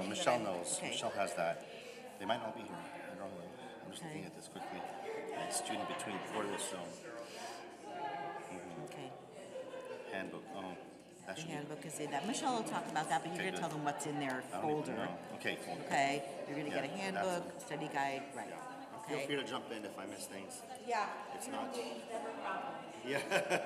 Michelle knows. Okay. Michelle has that. They might not be here. I don't know. I'm just looking at this quickly. Student between portable zone. Okay. Handbook. Oh, that The should handbook is in that. Michelle will talk about that, but you're Okay, going to good. tell them what's in their be. I don't even folder. know. Okay, folder. Okay. You're going to get a Yeah, handbook, that's study guide, right? Feel Okay. free to jump in if I miss things. Yeah. It's not. Never a problem. Yeah. Okay.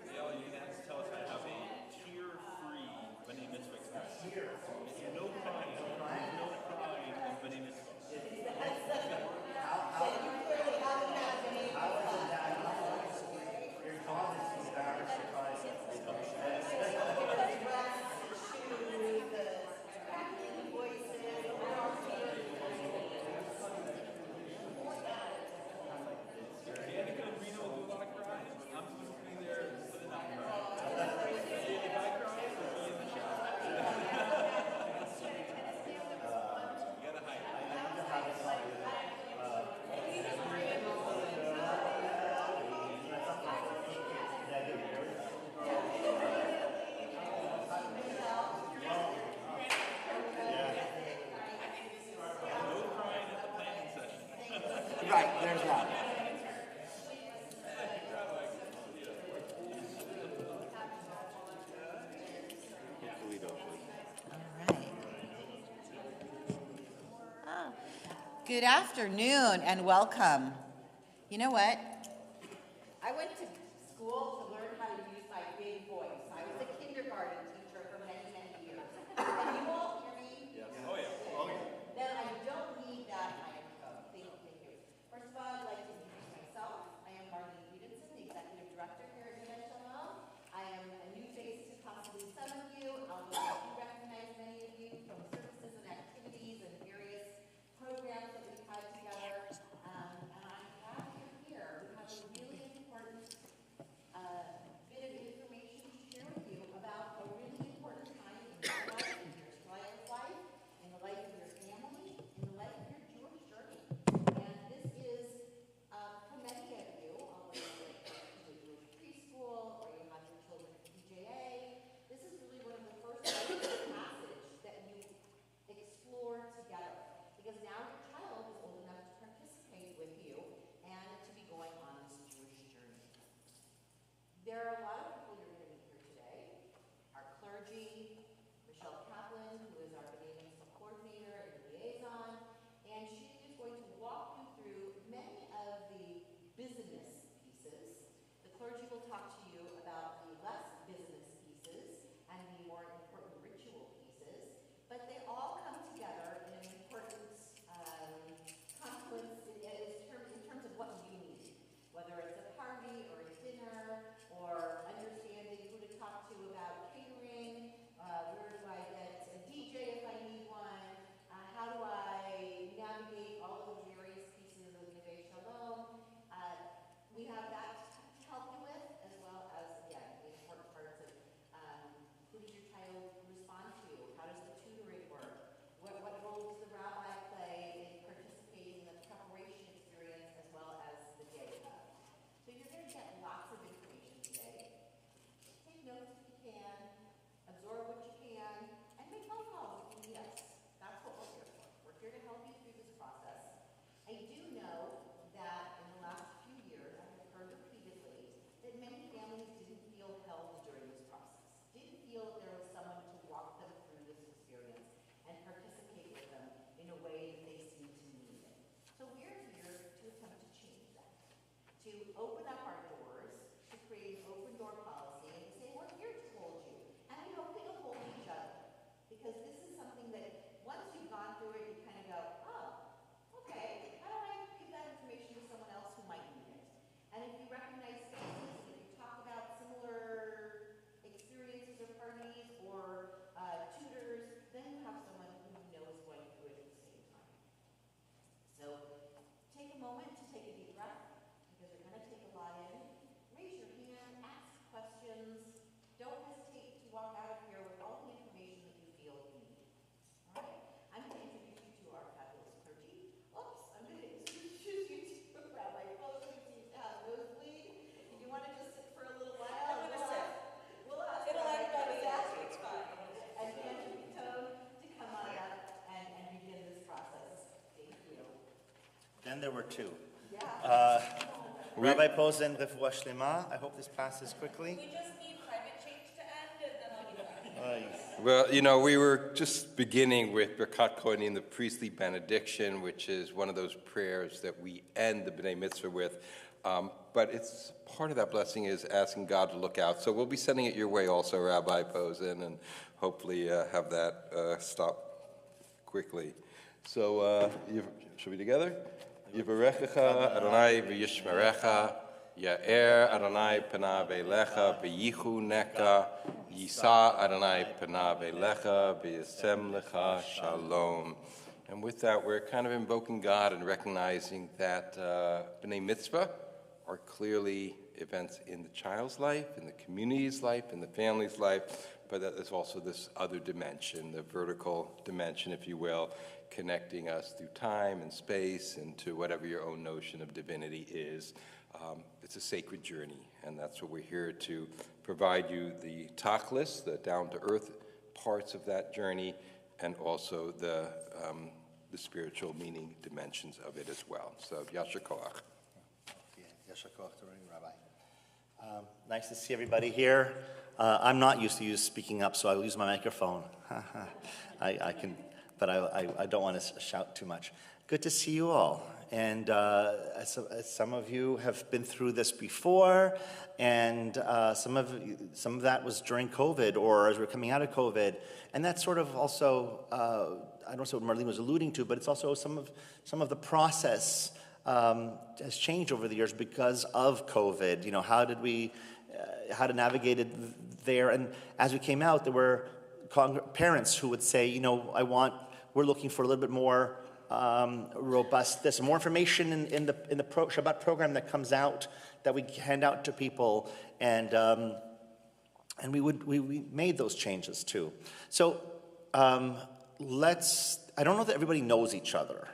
Dale, you're gonna have to tell us how to have a tear-free Bnai-Mitzvah experience. No crying, no crying in Bnai-Mitzvah. Danica and Reno will do a lot of crying. I'm supposed to be there for the not crying. If I cry, it'll be in the shower. You gotta hide. No crying at the planning session. Right. There's that. All right. Ah. Good afternoon and welcome. You know what? I went to school to learn how to use my big voice. I was a kindergarten teacher for many, many years. Can you all hear me? Yes. Oh, yeah. Then I don't need that microphone. Thank you. First of all, I'd like to introduce myself. I am Marlene Peterson, the Executive Director here at Bnai-Mitzvah. I am a new face to possibly some of you, although I do recognize many of you from services and activities and various programs that we've had together. And I'm glad you're here. We have a really important bit of information to share with you about a really important time in your life, in your child's life, in the life of your family, in the life of your Jewish journey. And this is, for many of you, although you're in a Jewish preschool or you have your children at PJA, this is really one of the first rites of passage that you explore together. Because now your child is old enough to participate with you and to be going on this Jewish journey. There are a lot of people you're going to meet here today. Our clergy, Michelle Kaplan, who is our Bnai-Mitzvah coordinator and liaison, and she is going to walk you through many of the business pieces. The clergy will talk to you about the less business pieces and the more important ritual pieces, but they all come together in an important confluence in terms of what you need, whether it's a party or a dinner or understanding who to talk to about catering, where do I get a DJ if I need one, how do I navigate all of the various pieces of Neve Shalom. We have that to help you with, as well as, again, the important parts of who does your child respond to, how does the tutoring work, what role does the rabbi play in participating in the preparation experience as well as the day of. So you're going to get lots of information today. Take notes if you can, absorb what you can, and make phone calls if you need us. That's what we're here for. We're here to help you through this process. I do know that in the last few years, I have heard repeatedly that many families didn't feel held during this process, didn't feel that there was someone to walk them through this experience and participate with them in a way that they seemed to need it. So we're here to attempt to change that, to open up our doors, to create an open door policy, and to say, we're here to hold you. And we hope that you'll hold each other. Because this is something that once you've gone through it, you kind of go, oh, okay, how do I give that information to someone else who might need it? And if you recognize spaces, if you talk about similar experiences or parties or tutors, then you have someone who you know is going through it at the same time. So take a moment to take a deep breath, because you're going to take a lot in. Raise your hand, ask questions. Don't hesitate to walk out of here with all the information that you feel you need. then there were two. Rabbi Posen, Refuah Shlema. I hope this passes quickly. We just need climate change to end, and then I'll be fine. Well, you know, we were just beginning with Birkat Kohanim, the priestly benediction, which is one of those prayers that we end the Bnai-Mitzvah with. But it's part of that blessing is asking God to look out. So we'll be sending it your way also, Rabbi Posen, and hopefully have that stop quickly. So, should we together? Yivarechecha Adonai v'yishmerecha, Ya'er Adonai panav elecha v'yichu neka, Yisa Adonai panav elecha v'yasem lecha shalom. And with that, we're kind of invoking God and recognizing that Bnei Mitzvah are clearly events in the child's life, in the community's life, in the family's life, but that there's also this other dimension, the vertical dimension, if you will, connecting us through time and space and to whatever your own notion of divinity is. It's a sacred journey, and that's what we're here to provide you the tachlis, the down-to-earth parts of that journey, and also the spiritual meaning dimensions of it as well. So, Yasher Koach. Yasher Koach, Rabbi. Nice to see everybody here. I'm not used to you speaking up, so I'll use my microphone. I can, but I don't want to shout too much. Good to see you all. And as some of you have been through this before, and some of that was during COVID or as we're coming out of COVID. And that's sort of also, I don't know what Marlene was alluding to, but it's also some of the process has changed over the years because of COVID. You know, how to navigate it there. And as we came out, there were parents who would say, you know, we're looking for a little bit more robust, there's more information in the Shabbat program that comes out that we hand out to people, and we made those changes too. So I don't know that everybody knows each other.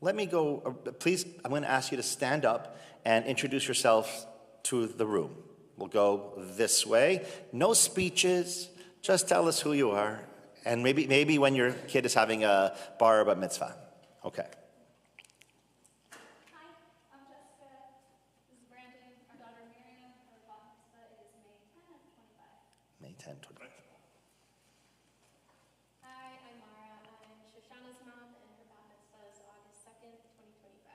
Let me go, please, I'm going to ask you to stand up and introduce yourself to the room. We'll go this way. No speeches, just tell us who you are, and maybe when your kid is having a bar or bat mitzvah. Okay. Hi, I'm Jessica. This is Brandon. Our daughter Miriam. Her bat mitzvah is May 10, 25. May 10, 25. Hi, I'm Mara. I'm Shoshana's mom, and her bat mitzvah is August 2nd, 2025.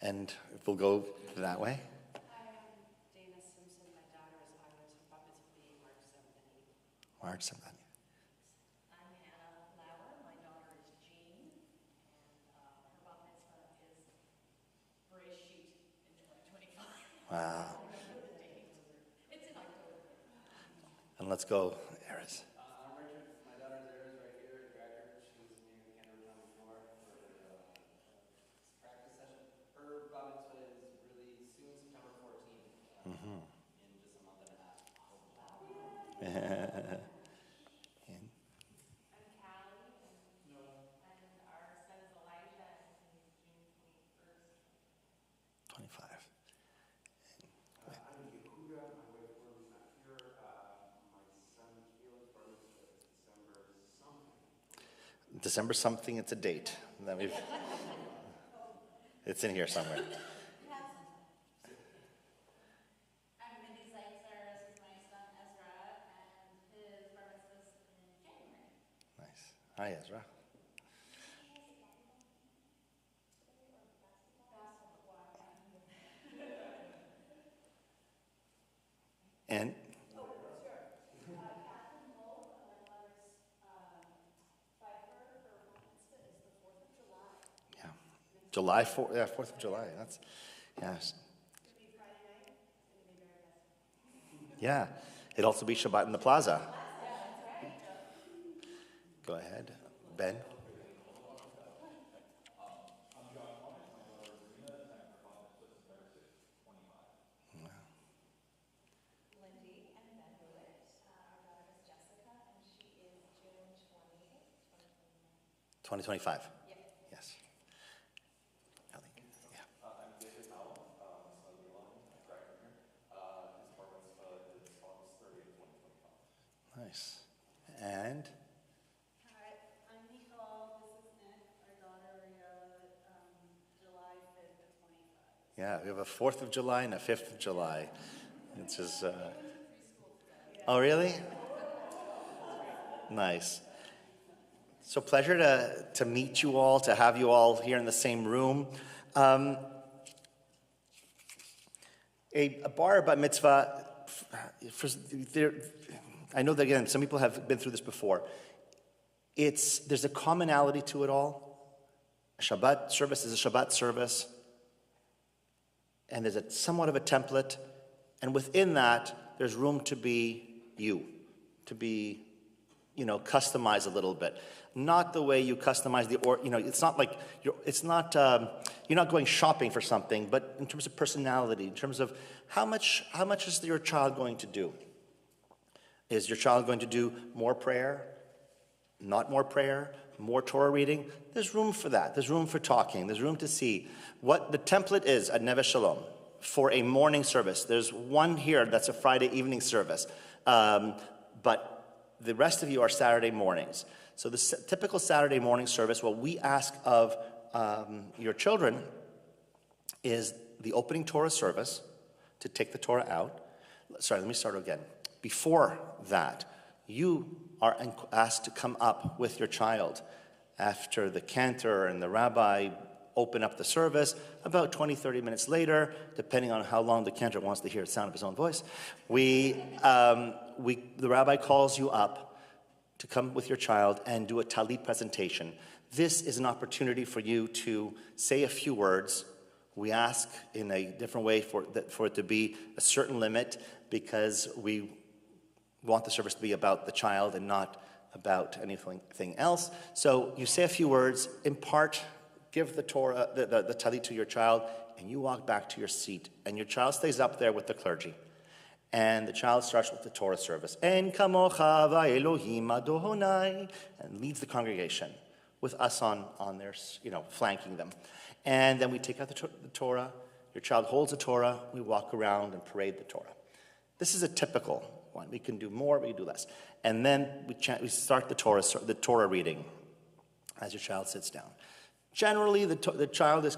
And we'll go that way. Hi, I'm Dana Simpson. My daughter is Iris. Her bat mitzvah will be March 7th and 8th. March 7th. I'm Hannah Lauer. My daughter is Jean, and her bat mitzvah is Bereshit in 2025. Wow. It's in October. And let's go, Eris. I'm Richard. My daughter's Eris right here at Cracker. She was in the Canterbury before for practice session. Her bat mitzvah is really soon, September 14th, in just a month and a half. And I'm Callie, and our son is Elijah, and he's June 21st. 25. I'm Yehuda. My wife Lily's not here. My son Caleb's bar mitzvah is December something. December something, it's a date. That it's in here somewhere. I'm Mindy Zeitzer. This is my son Ezra, and his bar mitzvah is in January. Nice. Hi, Ezra. And yeah, July 4th. Yeah, 4th of July. That's yes. Yeah, it'd also be Shabbat in the plaza. Go ahead, Ben. Lindy and Ben Lewis. Our daughter is Jessica, and she is June 28th, 2025. 2025. Yes. Ellie. Yeah. I'm David Powell, son of Elon, Cracker here. His bar mitzvah is August 30th, 2025. Nice. And Hi, I'm Michal. This is Nick, our daughter. Yeah, we have a 4th of July and a 5th of July. It's just, oh, really? Nice. So pleasure to meet you all, to have you all here in the same room. A bar bat mitzvah, I know that, again, some people have been through this before. There's a commonality to it all. A Shabbat service is a Shabbat service. And there's somewhat of a template. And within that, there's room to be you, to be, customized a little bit. Not the way you customize it's not like you're not going shopping for something, but in terms of personality, in terms of how much is your child going to do? Is your child going to do more prayer? Not more prayer? More Torah reading? There's room for that. There's room for talking. There's room to see what the template is at Neve Shalom for a morning service. There's one here that's a Friday evening service, but the rest of you are Saturday mornings. So the typical Saturday morning service, what we ask of your children is the opening Torah service, to take the Torah out. Sorry, let me start again. Before that, you are asked to come up with your child after the cantor and the rabbi open up the service. About 20, 30 minutes later, depending on how long the cantor wants to hear the sound of his own voice, the rabbi calls you up to come with your child and do a talit presentation. This is an opportunity for you to say a few words. We ask in a different way for it to be a certain limit, because we want the service to be about the child and not about anything else. So you say a few words, impart, give the Torah, the talit to your child, and you walk back to your seat. And your child stays up there with the clergy. And the child starts with the Torah service. En kamocha va'elohim Adonai, and leads the congregation with us on their, flanking them. And then we take out the Torah. Your child holds the Torah. We walk around and parade the Torah. This is a typical one. We can do more, we can do less. And then we start the Torah reading as your child sits down. Generally, the child is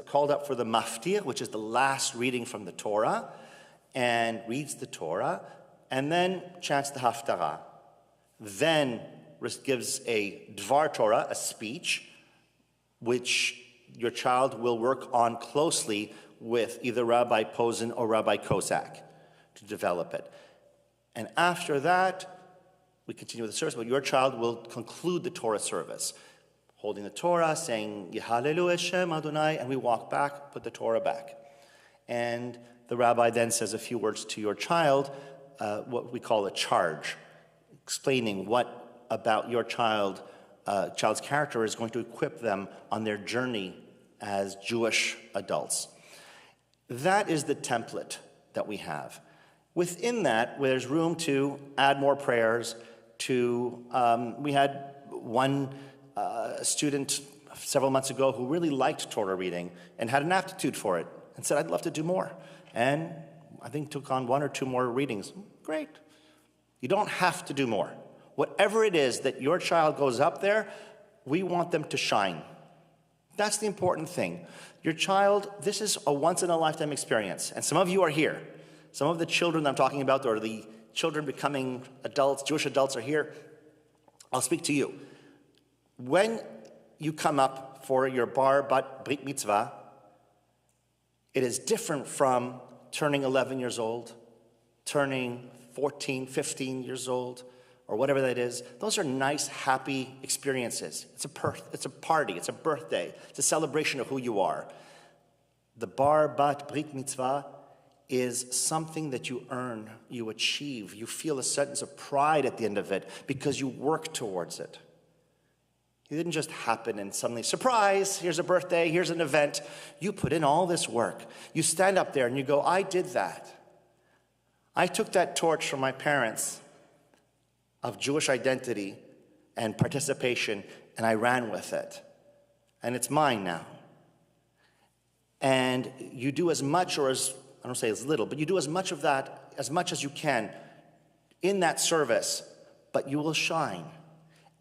called up for the maftir, which is the last reading from the Torah, and reads the Torah, and then chants the haftarah. Then gives a dvar Torah, a speech, which your child will work on closely with either Rabbi Posen or Rabbi Kozak to develop it. And after that, we continue with the service, but your child will conclude the Torah service, holding the Torah, saying, Yehalelu Hashem Adonai, and we walk back, put the Torah back. And the rabbi then says a few words to your child, what we call a charge, explaining what about your child's character is going to equip them on their journey as Jewish adults. That is the template that we have. Within that, there's room to add more prayers. We had one student several months ago who really liked Torah reading and had an aptitude for it and said, I'd love to do more. And I think took on 1 or 2 more readings. Great. You don't have to do more. Whatever it is that your child goes up there, we want them to shine. That's the important thing. Your child, this is a once-in-a-lifetime experience. And some of you are here. Some of the children I'm talking about, or the children becoming adults, Jewish adults, are here. I'll speak to you. When you come up for your bar bat brit mitzvah, it is different from turning 11 years old, turning 14, 15 years old, or whatever that is. Those are nice, happy experiences. It's a party, it's a birthday, it's a celebration of who you are. The bar bat brit mitzvah is something that you earn, you achieve. You feel a sense of pride at the end of it because you work towards it. It didn't just happen and suddenly, surprise, here's a birthday, here's an event. You put in all this work. You stand up there and you go, I did that. I took that torch from my parents of Jewish identity and participation, and I ran with it. And it's mine now. And you do as much, or as, I don't say as little, but you do as much of that, as much as you can in that service, but you will shine.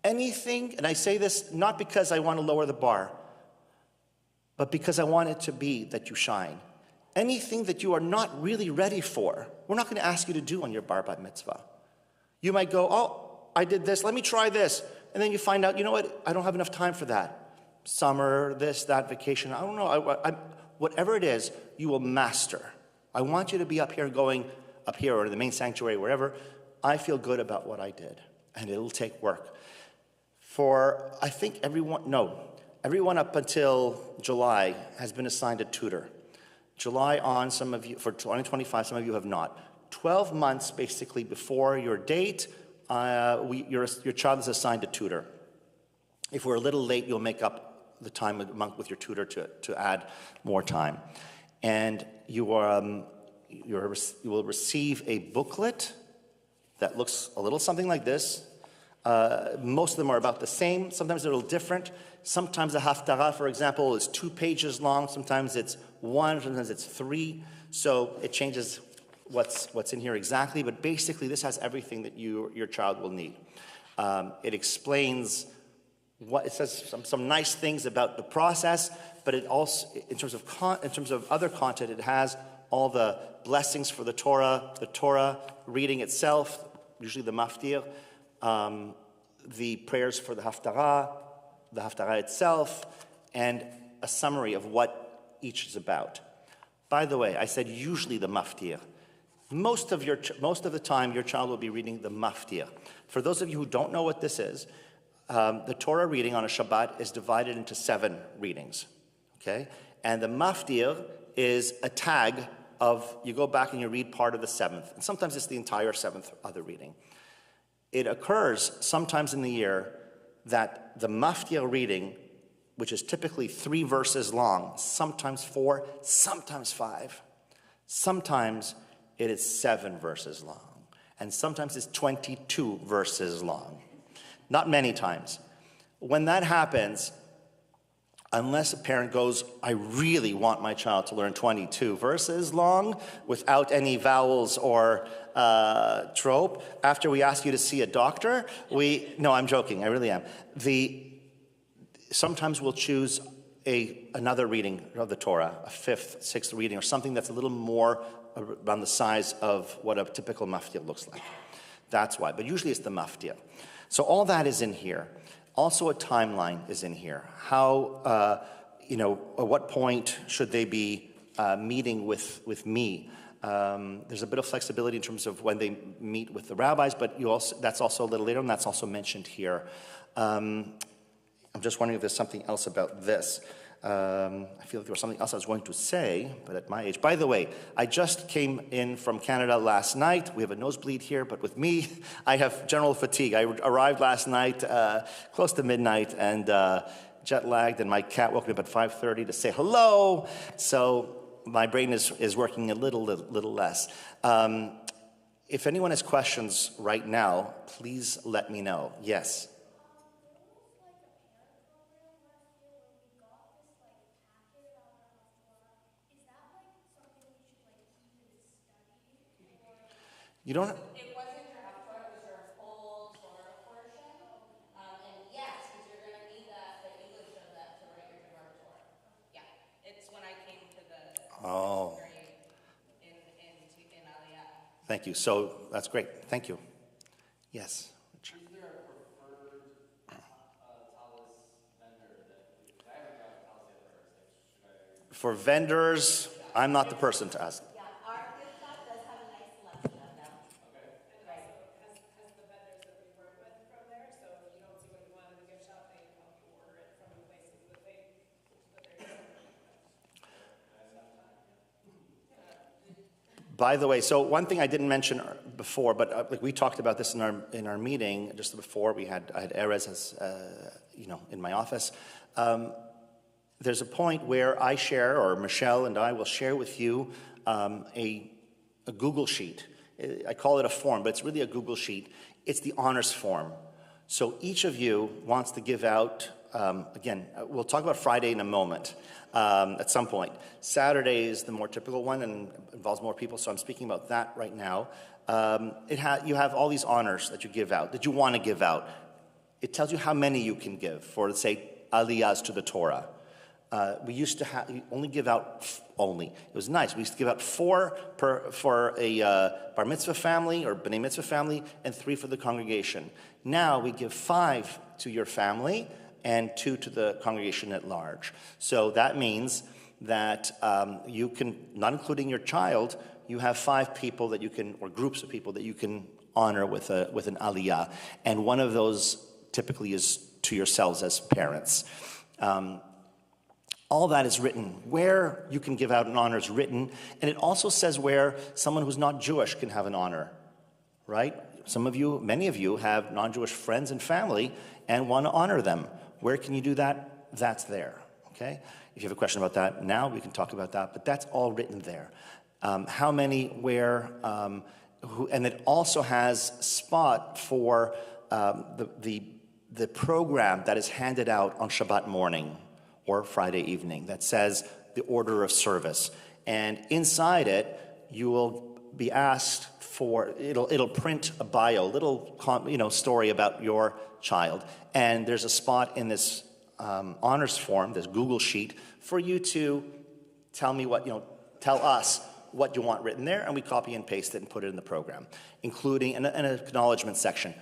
Anything, and I say this not because I want to lower the bar, but because I want it to be that you shine. Anything that you are not really ready for, we're not going to ask you to do on your bar mitzvah. You might go, oh, I did this, let me try this. And then you find out, you know what, I don't have enough time for that. Summer, this, that, vacation, I don't know. Whatever it is, you will master. I want you to be up here going, up here or in the main sanctuary, wherever, I feel good about what I did. And it'll take work. For, I think everyone up until July has been assigned a tutor. July on, some of you, for 2025, some of you have not. 12 months basically before your date, your child is assigned a tutor. If we're a little late, you'll make up the time with your tutor to add more time. And you will receive a booklet that looks a little something like this. Most of them are about the same. Sometimes they're a little different. Sometimes the haftarah, for example, is 2 pages long. Sometimes it's 1, sometimes it's 3. So it changes what's in here exactly. But basically, this has everything that your child will need. It explains it says some nice things about the process, but it also, in terms of other content, it has all the blessings for the Torah reading itself, usually the maftir, the prayers for the haftarah itself, and a summary of what each is about. By the way, I said usually the maftir. Most of the time, your child will be reading the maftir. For those of you who don't know what this is, the Torah reading on a Shabbat is divided into 7 readings, okay? And the maftir is a tag of, you go back and you read part of the 7th. And sometimes it's the entire 7th other reading. It occurs sometimes in the year that the maftir reading, which is typically 3 verses long, sometimes 4, sometimes 5, sometimes it is 7 verses long, and sometimes it's 22 verses long. Not many times. When that happens, unless a parent goes, I really want my child to learn 22 verses long without any vowels or trope, after we ask you to see a doctor, no, I'm joking, I really am. Sometimes we'll choose another reading of the Torah, a 5th, 6th reading, or something that's a little more around the size of what a typical maftir looks like. That's why, but usually it's the maftir. So all that is in here. Also a timeline is in here. How, at what point should they be meeting with me? There's a bit of flexibility in terms of when they meet with the rabbis, but that's also a little later, and that's also mentioned here. I'm just wondering if there's something else about this. I feel like there was something else I was going to say, but at my age. By the way, I just came in from Canada last night. We have a nosebleed here, but with me, I have general fatigue. I arrived last night close to midnight and jet lagged, and my cat woke me up at 5:30 to say hello. So my brain is working a little less. If anyone has questions right now, please let me know. Yes. You don't. It wasn't your Torah, it was your whole Torah portion. And yes, because you're going to need the English of that to write your Gemara Torah. Yeah, it's when I came to the Oh. grade in Aliyah. Thank you. So that's great. Thank you. Yes. Is there a preferred talus vendor that I haven't got talus yet first? For vendors, I'm not the person to ask. Yeah, our gift shop does have a nice selection of them. Okay. Right. Has the vendors that we work with from there, so if you don't see what you want in the gift shop, they can help you order it from the places that they're By the way, so one thing I didn't mention before, but we talked about this in our meeting just before. I had Erez as in my office. There's a point where I share, or Michelle and I will share with you a Google sheet. I call it a form, but it's really a Google sheet. It's the honors form. So each of you wants to give out, again, we'll talk about Friday in a moment at some point. Saturday is the more typical one and involves more people, so I'm speaking about that right now. You have all these honors that you give out, that you want to give out. It tells you how many you can give for, let's say, aliyahs to the Torah. we used to only give out, it was nice. We used to give out 4 for a bar mitzvah family or Bnai-Mitzvah family and 3 for the congregation. Now we give 5 to your family and 2 to the congregation at large. So that means that you can, not including your child, you have 5 people that you can, or groups of people that you can honor with an aliyah. And one of those typically is to yourselves as parents. All that is written. Where you can give out an honor is written, and it also says where someone who's not Jewish can have an honor, right? Some of you, many of you have non-Jewish friends and family and want to honor them. Where can you do that? That's there, okay? If you have a question about that now, we can talk about that, but that's all written there. How many, where, and it also has spot for the program that is handed out on Shabbat morning or Friday evening that says the order of service. And inside it, you will be asked for, it'll print a bio, little story about your child. And there's a spot in this honors form, this Google sheet, for you to tell me tell us what you want written there, and we copy and paste it and put it in the program, including an acknowledgement section.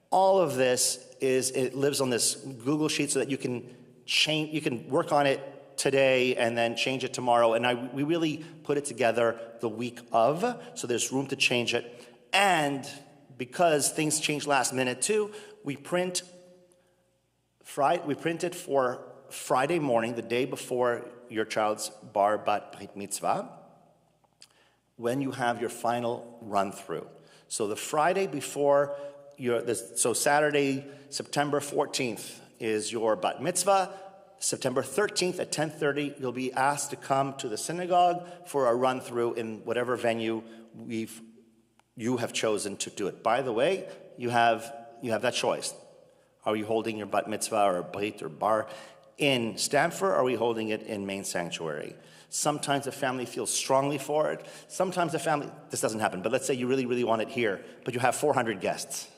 All of this it lives on this Google sheet so that you can change, you can work on it today and then change it tomorrow. And we really put it together the week of, so there's room to change it. And because things change last minute too, we print it for Friday morning, the day before your child's bar bat mitzvah, when you have your final run through. So the Friday before so Saturday, September 14th is your bat mitzvah. September 13th at 10:30, you'll be asked to come to the synagogue for a run through in whatever venue you have chosen to do it. By the way, you have that choice. Are you holding your bat mitzvah or brit or bar in Stamford, or are we holding it in main sanctuary? Sometimes the family feels strongly for it. Sometimes the family, this doesn't happen, but let's say you really, really want it here, but you have 400 guests.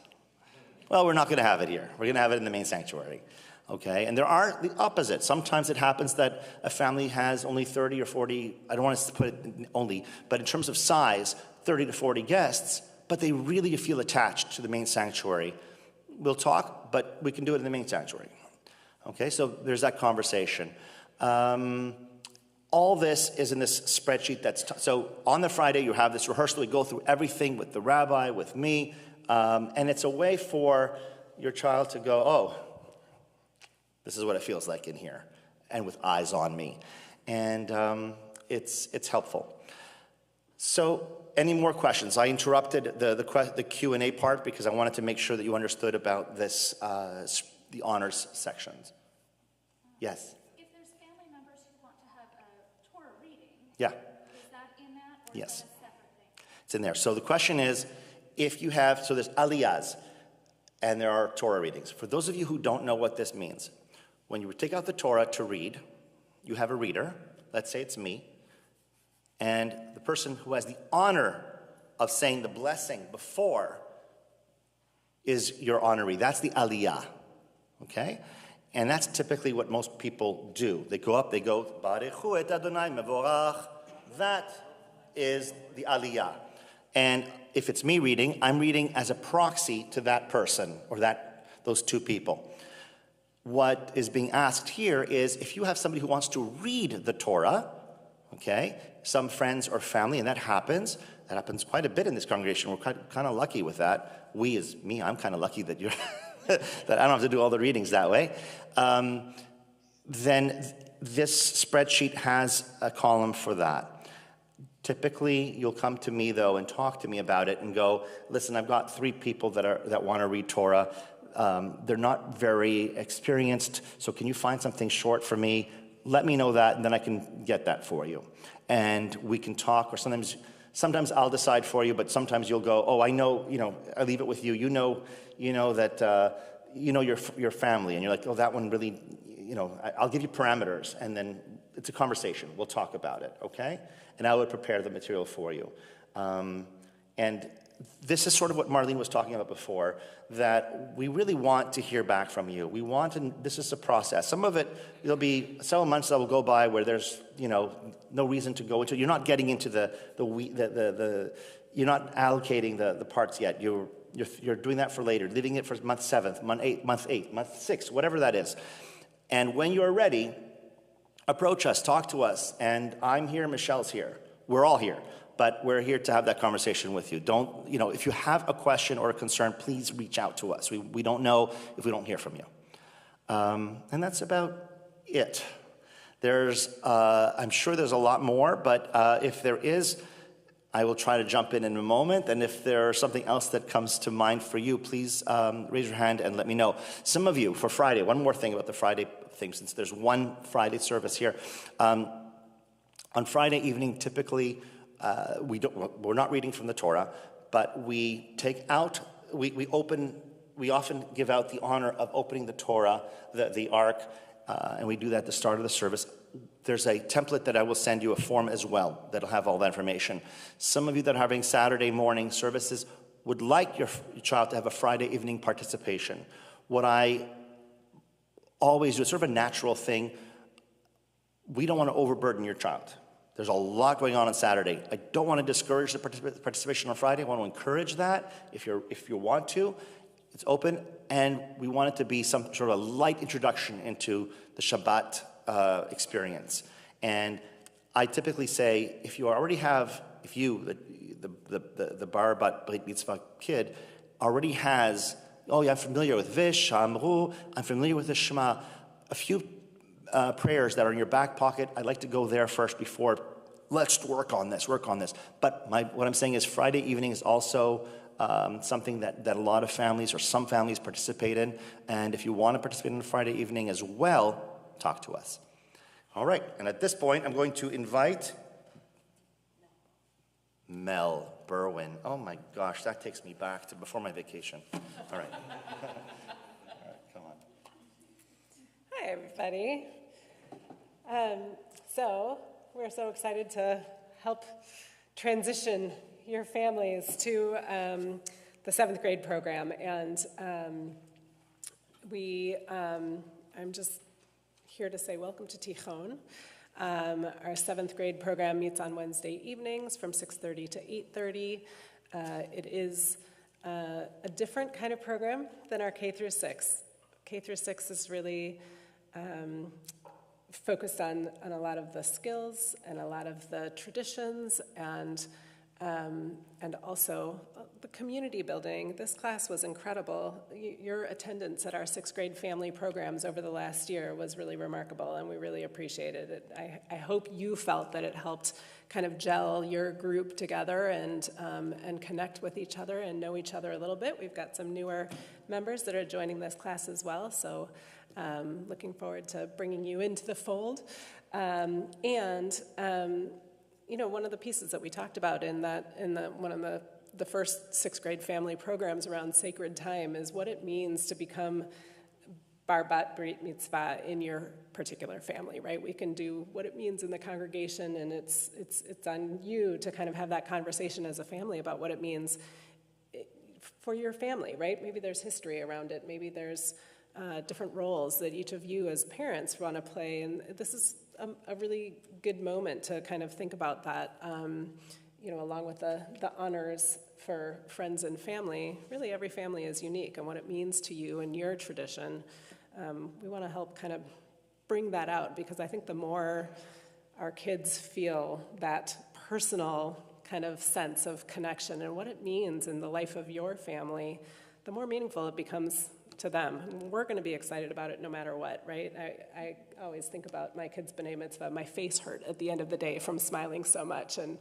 Well, we're not going to have it here. We're going to have it in the main sanctuary, okay? And there are the opposite. Sometimes it happens that a family has only 30 or 40, I don't want to put it only, but in terms of size, 30 to 40 guests, but they really feel attached to the main sanctuary. We'll talk, but we can do it in the main sanctuary. Okay, so there's that conversation. All this is in this spreadsheet so on the Friday you have this rehearsal, we go through everything with the rabbi, with me, and it's a way for your child to go, oh, this is what it feels like in here, and with eyes on me. And it's helpful. So any more questions? I interrupted the Q&A part because I wanted to make sure that you understood about this, the honors sections. Yes? If there's family members who want to have a Torah reading, Yeah. is that in that, or Yes. is that a separate thing? It's in there. So the question is, if you have, so there's aliyahs, and there are Torah readings. For those of you who don't know what this means, when you take out the Torah to read, you have a reader, let's say it's me, and the person who has the honor of saying the blessing before is your honoree. That's the aliyah, okay? And that's typically what most people do. They go up, they go, Barechu et Adonai mevorach. That is the aliyah. And if it's me reading, I'm reading as a proxy to that person or those two people. What is being asked here is if you have somebody who wants to read the Torah, okay, some friends or family, and that happens quite a bit in this congregation. We're kind of lucky with that. We as me, I'm kind of lucky that you're that I don't have to do all the readings that way. Then this spreadsheet has a column for that. Typically, you'll come to me, though, and talk to me about it and go, listen, I've got 3 people that want to read Torah. They're not very experienced, so can you find something short for me? Let me know that, and then I can get that for you. And we can talk, or sometimes I'll decide for you, but sometimes you'll go, oh, I know, I leave it with you. You know that, your family, and you're like, oh, that one really, I'll give you parameters, and then it's a conversation. We'll talk about it, okay? And I would prepare the material for you. And this is sort of what Marlene was talking about before, that we really want to hear back from you. We want to, this is a process. Some of it, there'll be several months that will go by where there's, no reason to go into. You're not getting into you're not allocating the parts yet. You're doing that for later, leaving it for month 7, month 8, month 6, whatever that is. And when you're ready, approach us, talk to us. And I'm here, Michelle's here. We're all here. But we're here to have that conversation with you. Don't, if you have a question or a concern, please reach out to us. We don't know if we don't hear from you. And that's about it. I'm sure there's a lot more, but if there is, I will try to jump in a moment. And if there's something else that comes to mind for you, please raise your hand and let me know. Some of you, for Friday, one more thing about the Friday thing, since there's one Friday service here. On Friday evening, typically, we're not reading from the Torah, but we often give out the honor of opening the Torah, the Ark, and we do that at the start of the service. There's a template that I will send you, a form as well, that'll have all that information. Some of you that are having Saturday morning services would like your child to have a Friday evening participation. What I always do, it's sort of a natural thing, we don't want to overburden your child. There's a lot going on Saturday. I don't want to discourage the participation on Friday. I want to encourage that if you want to. It's open, and we want it to be some sort of a light introduction into the Shabbat experience. And I typically say, if you, the bar bat mitzvah kid, already has, I'm familiar with Vish, Amru, I'm familiar with the Shema, a few prayers that are in your back pocket, I'd like to go there first before, let's work on this. But what I'm saying is Friday evening is also something that a lot of families or some families participate in. And if you want to participate in Friday evening as well, talk to us. All right, and at this point, I'm going to invite Mel Berwin. Oh my gosh, that takes me back to before my vacation. All right. Come on. Hi, everybody. So we're so excited to help transition your families to the 7th grade program. And I'm just here to say welcome to Tichon. Our 7th grade program meets on Wednesday evenings from 6:30 to 8:30. It is a different kind of program than our K through 6. K through 6 is really focused on a lot of the skills and a lot of the traditions and also the community building. This class was incredible. Your attendance at our 6th grade family programs over the last year was really remarkable, and we really appreciated it. I hope you felt that it helped kind of gel your group together and connect with each other and know each other a little bit. We've got some newer members that are joining this class as well, so looking forward to bringing you into the fold. One of the pieces that we talked about in one of the first 6th grade family programs around sacred time is what it means to become bar bat brit mitzvah in your particular family, right? We can do what it means in the congregation, and it's on you to kind of have that conversation as a family about what it means for your family, right? Maybe there's history around it. Maybe there's different roles that each of you as parents want to play, and this is a really good moment to kind of think about that, along with the honors for friends and family. Really, every family is unique, and what it means to you and your tradition. We want to help kind of bring that out, because I think the more our kids feel that personal kind of sense of connection and what it means in the life of your family, the more meaningful it becomes to them. We're going to be excited about it no matter what, right? I always think about my kids' Bnai-Mitzvah. My face hurt at the end of the day from smiling so much. And,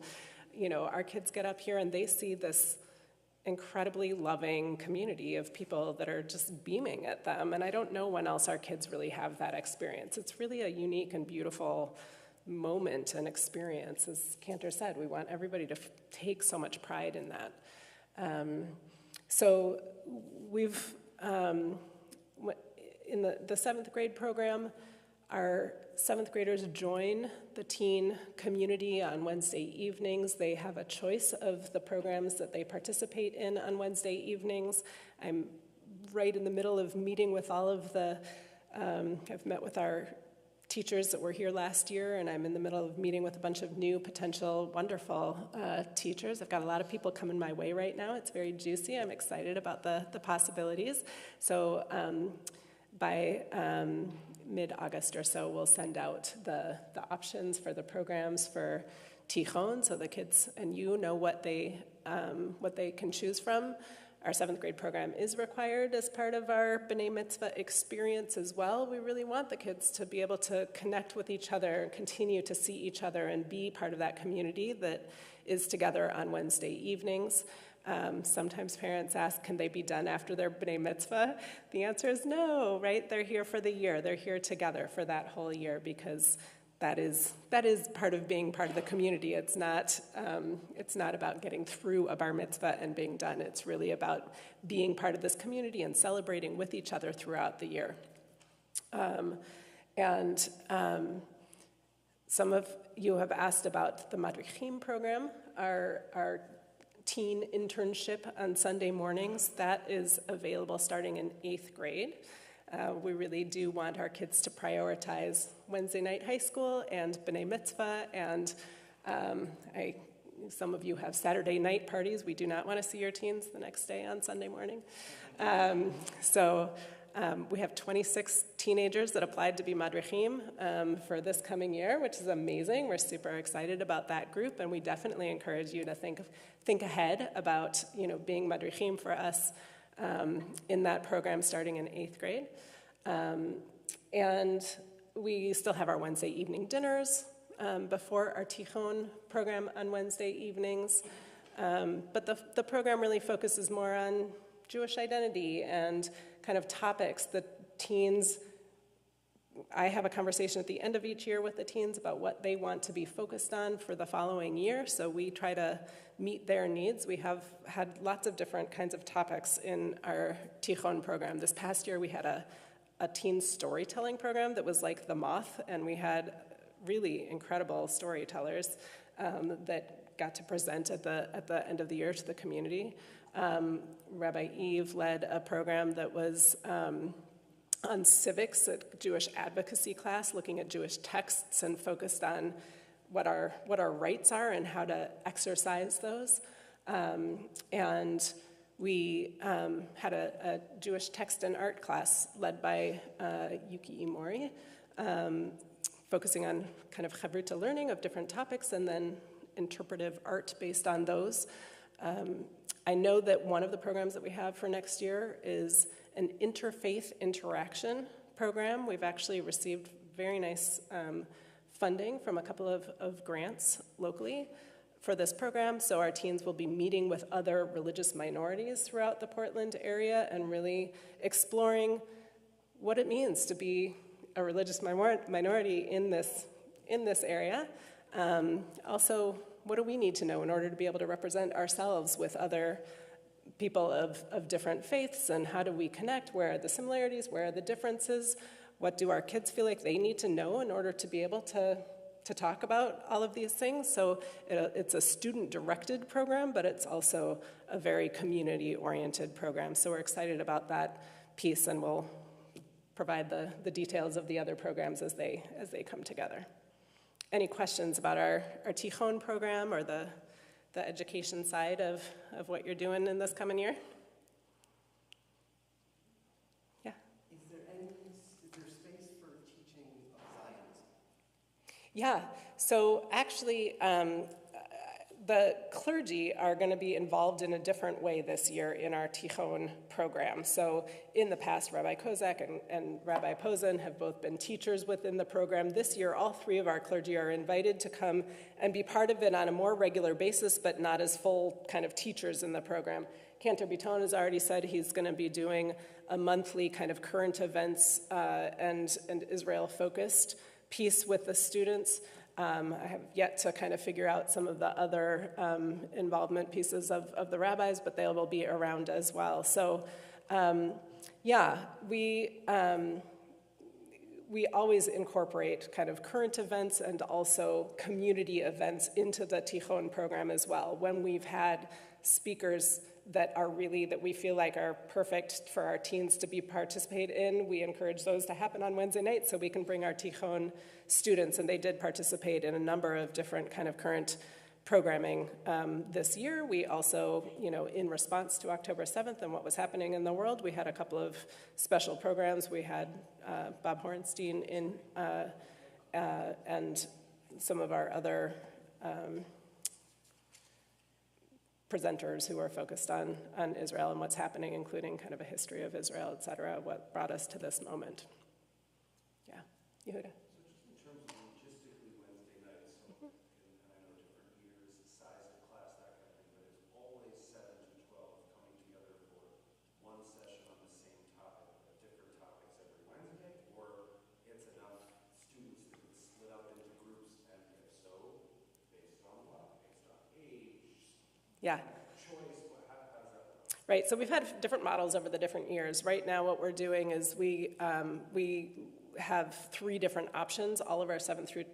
our kids get up here and they see this incredibly loving community of people that are just beaming at them. And I don't know when else our kids really have that experience. It's really a unique and beautiful moment and experience. As Cantor said, we want everybody to take so much pride in that. So we've... in the 7th grade program, Our 7th graders join the teen community on Wednesday evenings. They have a choice of the programs that they participate in on Wednesday evenings. I'm right in the middle of meeting with all of the, I've met with our teachers that were here last year, and I'm in the middle of meeting with a bunch of new potential wonderful teachers. I've got a lot of people coming my way right now. It's very juicy. I'm excited about the possibilities. So by mid-August or so, we'll send out the options for the programs for Tichon, so the kids and you know what they can choose from. Our 7th grade program is required as part of our Bnai-Mitzvah experience as well. We really want the kids to be able to connect with each other and continue to see each other and be part of that community that is together on Wednesday evenings. Sometimes parents ask, can they be done after their Bnai Mitzvah? The answer is no, right? They're here for the year. They're here together for that whole year because that is part of being part of the community. It's not about getting through a bar mitzvah and being done. It's really about being part of this community and celebrating with each other throughout the year. Some of you have asked about the Madrichim program, our teen internship on Sunday mornings. That is available starting in 8th grade. We really do want our kids to prioritize Wednesday night high school and Bnai Mitzvah, and some of you have Saturday night parties. We do not want to see your teens the next day on Sunday morning. We have 26 teenagers that applied to be Madrichim for this coming year, which is amazing. We're super excited about that group, and we definitely encourage you to think ahead about being Madrichim for us in that program starting in 8th grade. And we still have our Wednesday evening dinners before our Tichon program on Wednesday evenings. But the program really focuses more on Jewish identity and kind of topics that teens, I have a conversation at the end of each year with the teens about what they want to be focused on for the following year, so we try to meet their needs. We have had lots of different kinds of topics in our Tichon program. This past year we had a teen storytelling program that was like the Moth, and we had really incredible storytellers that got to present at the end of the year to the community. Rabbi Eve led a program that was on civics, a Jewish advocacy class, looking at Jewish texts and focused on what our rights are and how to exercise those. And we had a Jewish text and art class led by Yuki Imori, focusing on kind of chavruta learning of different topics and then interpretive art based on those. I know that one of the programs that we have for next year is an interfaith interaction program. We've actually received very nice funding from a couple of grants locally for this program, so our teens will be meeting with other religious minorities throughout the Portland area and really exploring what it means to be a religious minority in this area. Also, what do we need to know in order to be able to represent ourselves with other people of different faiths, and how do we connect? Where are the similarities? Where are the differences? What do our kids feel like they need to know in order to be able to talk about all of these things? So it's a student-directed program, but it's also a very community-oriented program. So we're excited about that piece, and we'll provide the details of the other programs as they come together. Any questions about our Tichon program or the education side of what you're doing in this coming year? Yeah. Is there space for teaching of Zionism? Yeah. So actually, the clergy are going to be involved in a different way this year in our Tichon program. So in the past, Rabbi Kozak and Rabbi Posen have both been teachers within the program. This year, all three of our clergy are invited to come and be part of it on a more regular basis, but not as full kind of teachers in the program. Cantor Biton has already said he's going to be doing a monthly kind of current events and Israel-focused piece with the students. I have yet to kind of figure out some of the other involvement pieces of the rabbis, but they will be around as well. So, yeah, we always incorporate kind of current events and also community events into the Tichon program as well. When we've had speakers that we feel like are perfect for our teens to participate in, we encourage those to happen on Wednesday nights so we can bring our Tichon students, and they did participate in a number of different kind of current programming this year. We also, in response to October 7th and what was happening in the world, we had a couple of special programs. We had Bob Horenstein in, and some of our other presenters who are focused on Israel and what's happening, including kind of a history of Israel, et cetera, what brought us to this moment. Yeah, Yehuda. Yeah. Right, so we've had different models over the different years. Right now what we're doing is we have 3 different options. All of our 7th through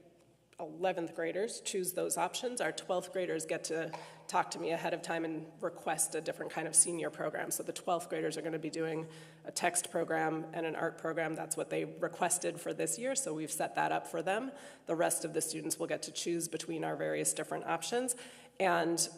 11th graders choose those options. Our 12th graders get to talk to me ahead of time and request a different kind of senior program. So the 12th graders are going to be doing a text program and an art program. That's what they requested for this year, so we've set that up for them. The rest of the students will get to choose between our various different options. And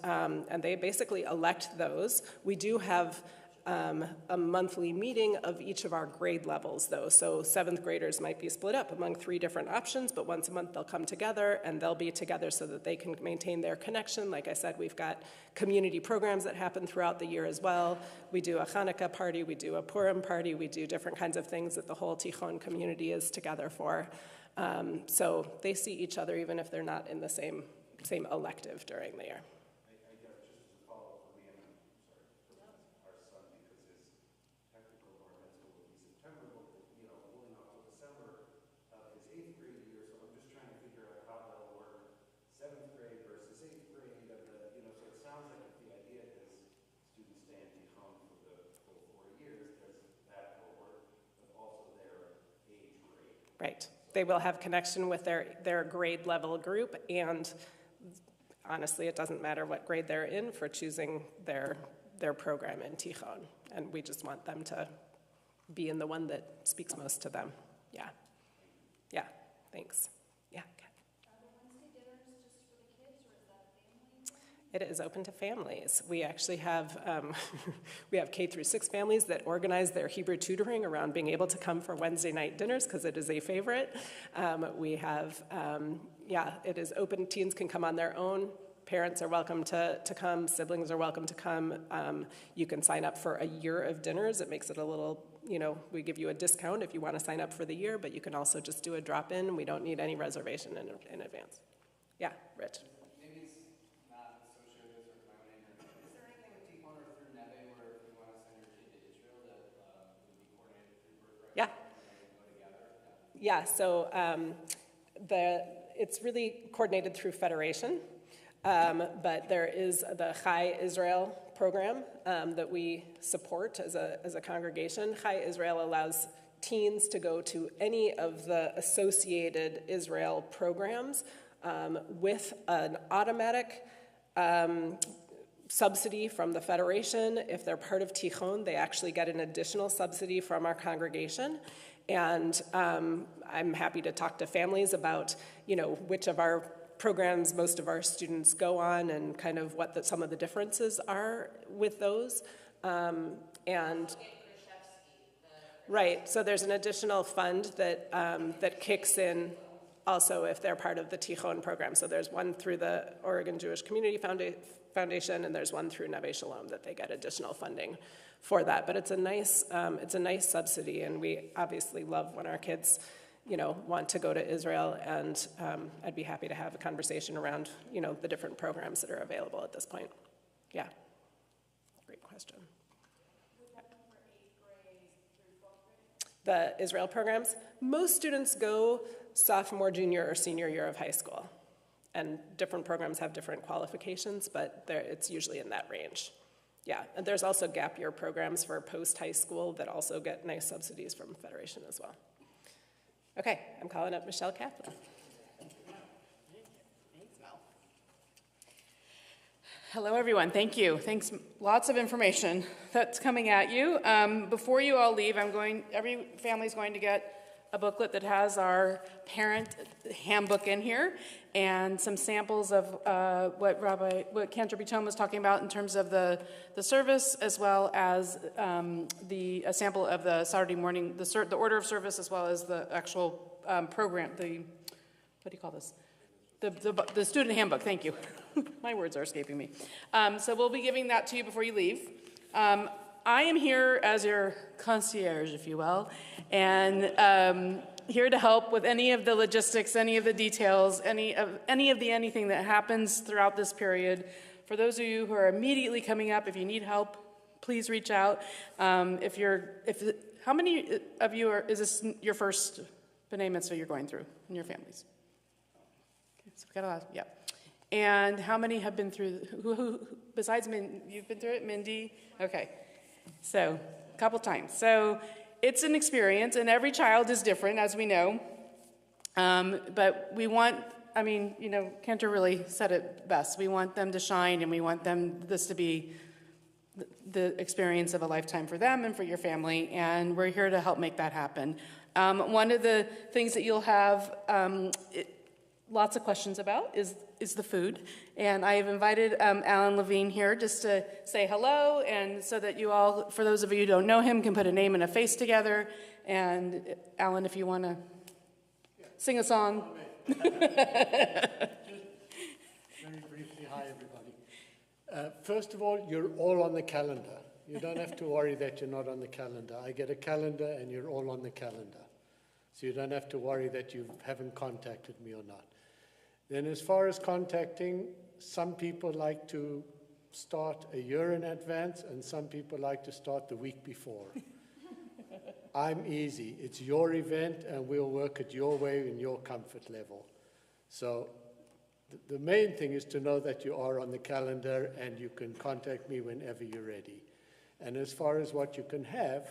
they basically elect those. We do have a monthly meeting of each of our grade levels, though. So 7th graders might be split up among 3 different options, but once a month they'll come together, and they'll be together so that they can maintain their connection. Like I said, we've got community programs that happen throughout the year as well. We do a Hanukkah party, we do a Purim party, we do different kinds of things that the whole Tichon community is together for. So they see each other even if they're not in the same elective during the year. I guess just as a follow-up for me, and I'm sorry, our son, because his technical bar mitzvah will be September, only not till December of his 8th grade year, so I'm just trying to figure out how that'll work, 7th grade versus 8th grade, so it sounds like if the idea is students stay in Tichon for the full 4 years, there's that cohort, but also their age grade. Right. They will have connection with their grade level group, and honestly, it doesn't matter what grade they're in for choosing their program in Tichon, and we just want them to be in the one that speaks most to them. Yeah. Yeah, thanks. Yeah. Okay. Are the Wednesday dinners just for the kids, or is that a family thing? It is open to families. We actually have we have K through 6 families that organize their Hebrew tutoring around being able to come for Wednesday night dinners because it is a favorite. We have, it is open. Teens can come on their own. Parents are welcome to come. Siblings are welcome to come. You can sign up for a year of dinners. It makes it a little, we give you a discount if you want to sign up for the year, but you can also just do a drop-in. We don't need any reservation in advance. Yeah, Rich. Maybe it's not associated with sort of my own neighborhood. Is there anything with Tichon or through Neve where if you want to send your kid to Israel that would be coordinated through birthright? Yeah. Go together? Yeah, so it's really coordinated through Federation, but there is the Chai Israel program that we support as a congregation. Chai Israel allows teens to go to any of the associated Israel programs with an automatic subsidy from the Federation. If they're part of Tichon, they actually get an additional subsidy from our congregation. And I'm happy to talk to families about, which of our programs most of our students go on and kind of what some of the differences are with those. Right, so there's an additional fund that kicks in also if they're part of the Tichon program. So there's one through the Oregon Jewish Community Foundation, and there's one through Neve Shalom that they get additional funding for that. But it's a nice subsidy, and we obviously love when our kids, want to go to Israel, and I'd be happy to have a conversation around, the different programs that are available at this point. Yeah, great question. The Israel programs, most students go sophomore, junior, or senior year of high school. And different programs have different qualifications, but it's usually in that range. Yeah, and there's also gap year programs for post-high school that also get nice subsidies from Federation as well. Okay, I'm calling up Michelle Kaplan. Hello, everyone. Thank you. Thanks. Lots of information that's coming at you. Before you all leave, every family's going to get a booklet that has our parent handbook in here and some samples of what Cantor Biton was talking about in terms of the service, as well as a sample of the Saturday morning, the order of service, as well as the actual program, what do you call this? The student handbook, thank you. My words are escaping me. So we'll be giving that to you before you leave. I am here as your concierge, if you will, and here to help with any of the logistics, any of the details, anything that happens throughout this period. For those of you who are immediately coming up, if you need help, please reach out. How many of you is this your first Bnai-Mitzvah you're going through in your families? So we've got a lot, yeah. And how many have been through, who besides Mindy, you've been through it, Mindy? Okay, so a couple times. So it's an experience, and every child is different, as we know. But we want, Cantor really said it best. We want them to shine, and we want this to be the experience of a lifetime for them and for your family, and we're here to help make that happen. One of the things that you'll have lots of questions about is the food, and I have invited Alan Levine here just to say hello, and so that you all, for those of you who don't know him, can put a name and a face together. And Alan, if you want to sing a song. Just very briefly, hi everybody. First of all, you're all on the calendar. You don't have to worry that you're not on the calendar. I get a calendar and you're all on the calendar. So you don't have to worry that you haven't contacted me or not. Then as far as contacting, some people like to start a year in advance and some people like to start the week before. I'm easy. It's your event and we'll work it your way in your comfort level. So the main thing is to know that you are on the calendar and you can contact me whenever you're ready. And as far as what you can have,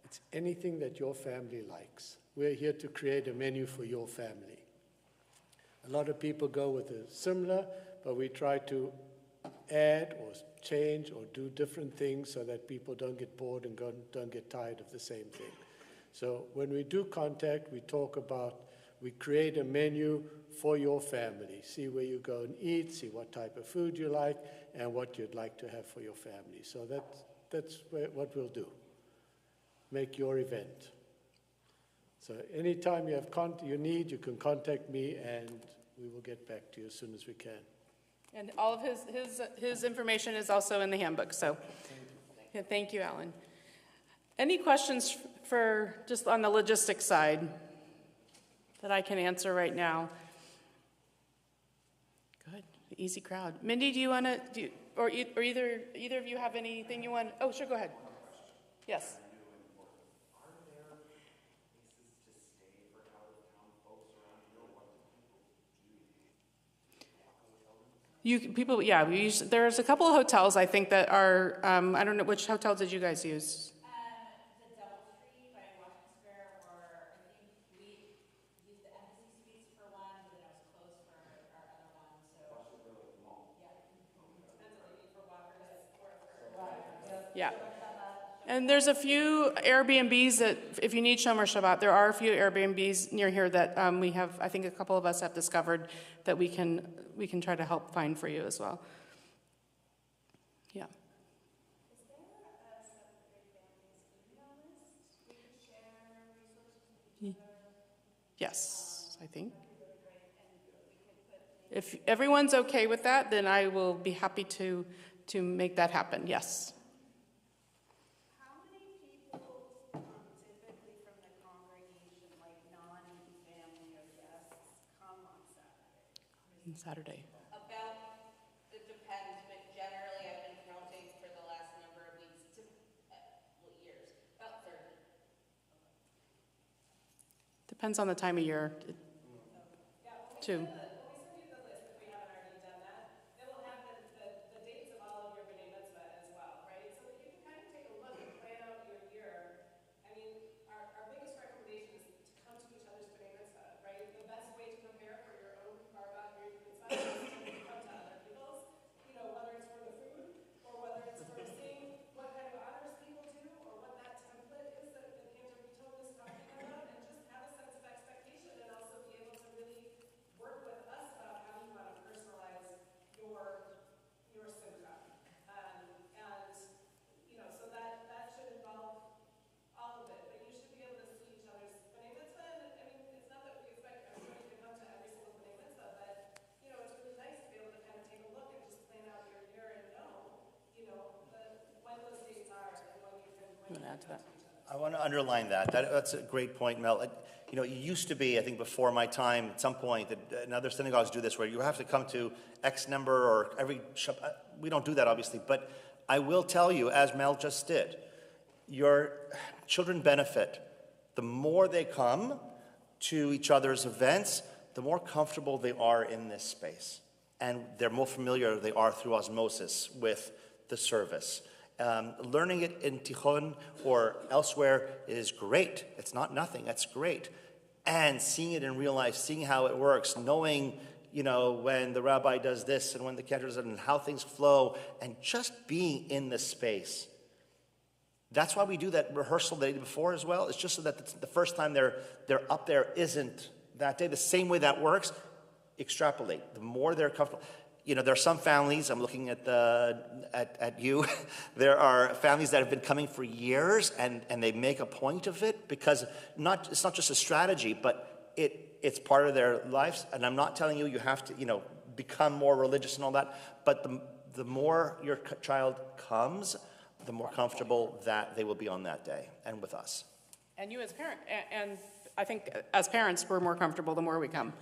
it's anything that your family likes. We're here to create a menu for your family. A lot of people go with a similar, but we try to add or change or do different things so that people don't get bored and don't get tired of the same thing. So when we do contact, we create a menu for your family. See where you go and eat, see what type of food you like, and what you'd like to have for your family. So that's what we'll do. Make your event. So anytime you have you can contact me, and we will get back to you as soon as we can. And all of his information is also in the handbook. So, yeah, thank you, Alan. Any questions for just on the logistics side that I can answer right now? Good, easy crowd. Mindy, do you want to or either of you have anything you want? Oh, sure, go ahead. Yes. There's a couple of hotels I think that are, I don't know, which hotels did you guys use? The DoubleTree by Washington Square, or I think we used the Embassy Suites for one, but then it was closed for our other one, so. Yeah. And there's a few Airbnbs that, if you need Shomer Shabbat, there are a few Airbnbs near here that we have, I think a couple of us have discovered that we can try to help find for you as well. Yeah. Is there a seventh grade families email list we could share resources with each other? Yes, I think. If everyone's okay with that, then I will be happy to make that happen. Yes. How many people typically from the congregation, like non-family or guests, come on Saturday? Saturday. It depends, but generally I've been counting for the last number of weeks years, about 30. Depends on the time of year, too. add to that. I want to underline that. That's a great point, Mel. You know, it used to be, I think before my time, at some point, that and other synagogues do this, where you have to come to X number or every Shabbat. We don't do that, obviously, but I will tell you, as Mel just did, your children benefit. The more they come to each other's events, the more comfortable they are in this space. And they're more familiar they are through osmosis with the service. Learning it in Tichon or elsewhere is great. It's not nothing, that's great. And seeing it in real life, seeing how it works, knowing, you know, when the rabbi does this and when the cantor does it and how things flow, and just being in the space. That's why we do that rehearsal the day before as well. It's just so that the first time they're up there isn't that day. The same way that works, extrapolate. The more they're comfortable. You know, there are some families, I'm looking at you, there are families that have been coming for years and they make a point of it because it's not just a strategy, but it's part of their lives. And I'm not telling you you have to, you know, become more religious and all that, but the more your child comes, the more comfortable that they will be on that day and with us. And you as a parent, and I think as parents, we're more comfortable the more we come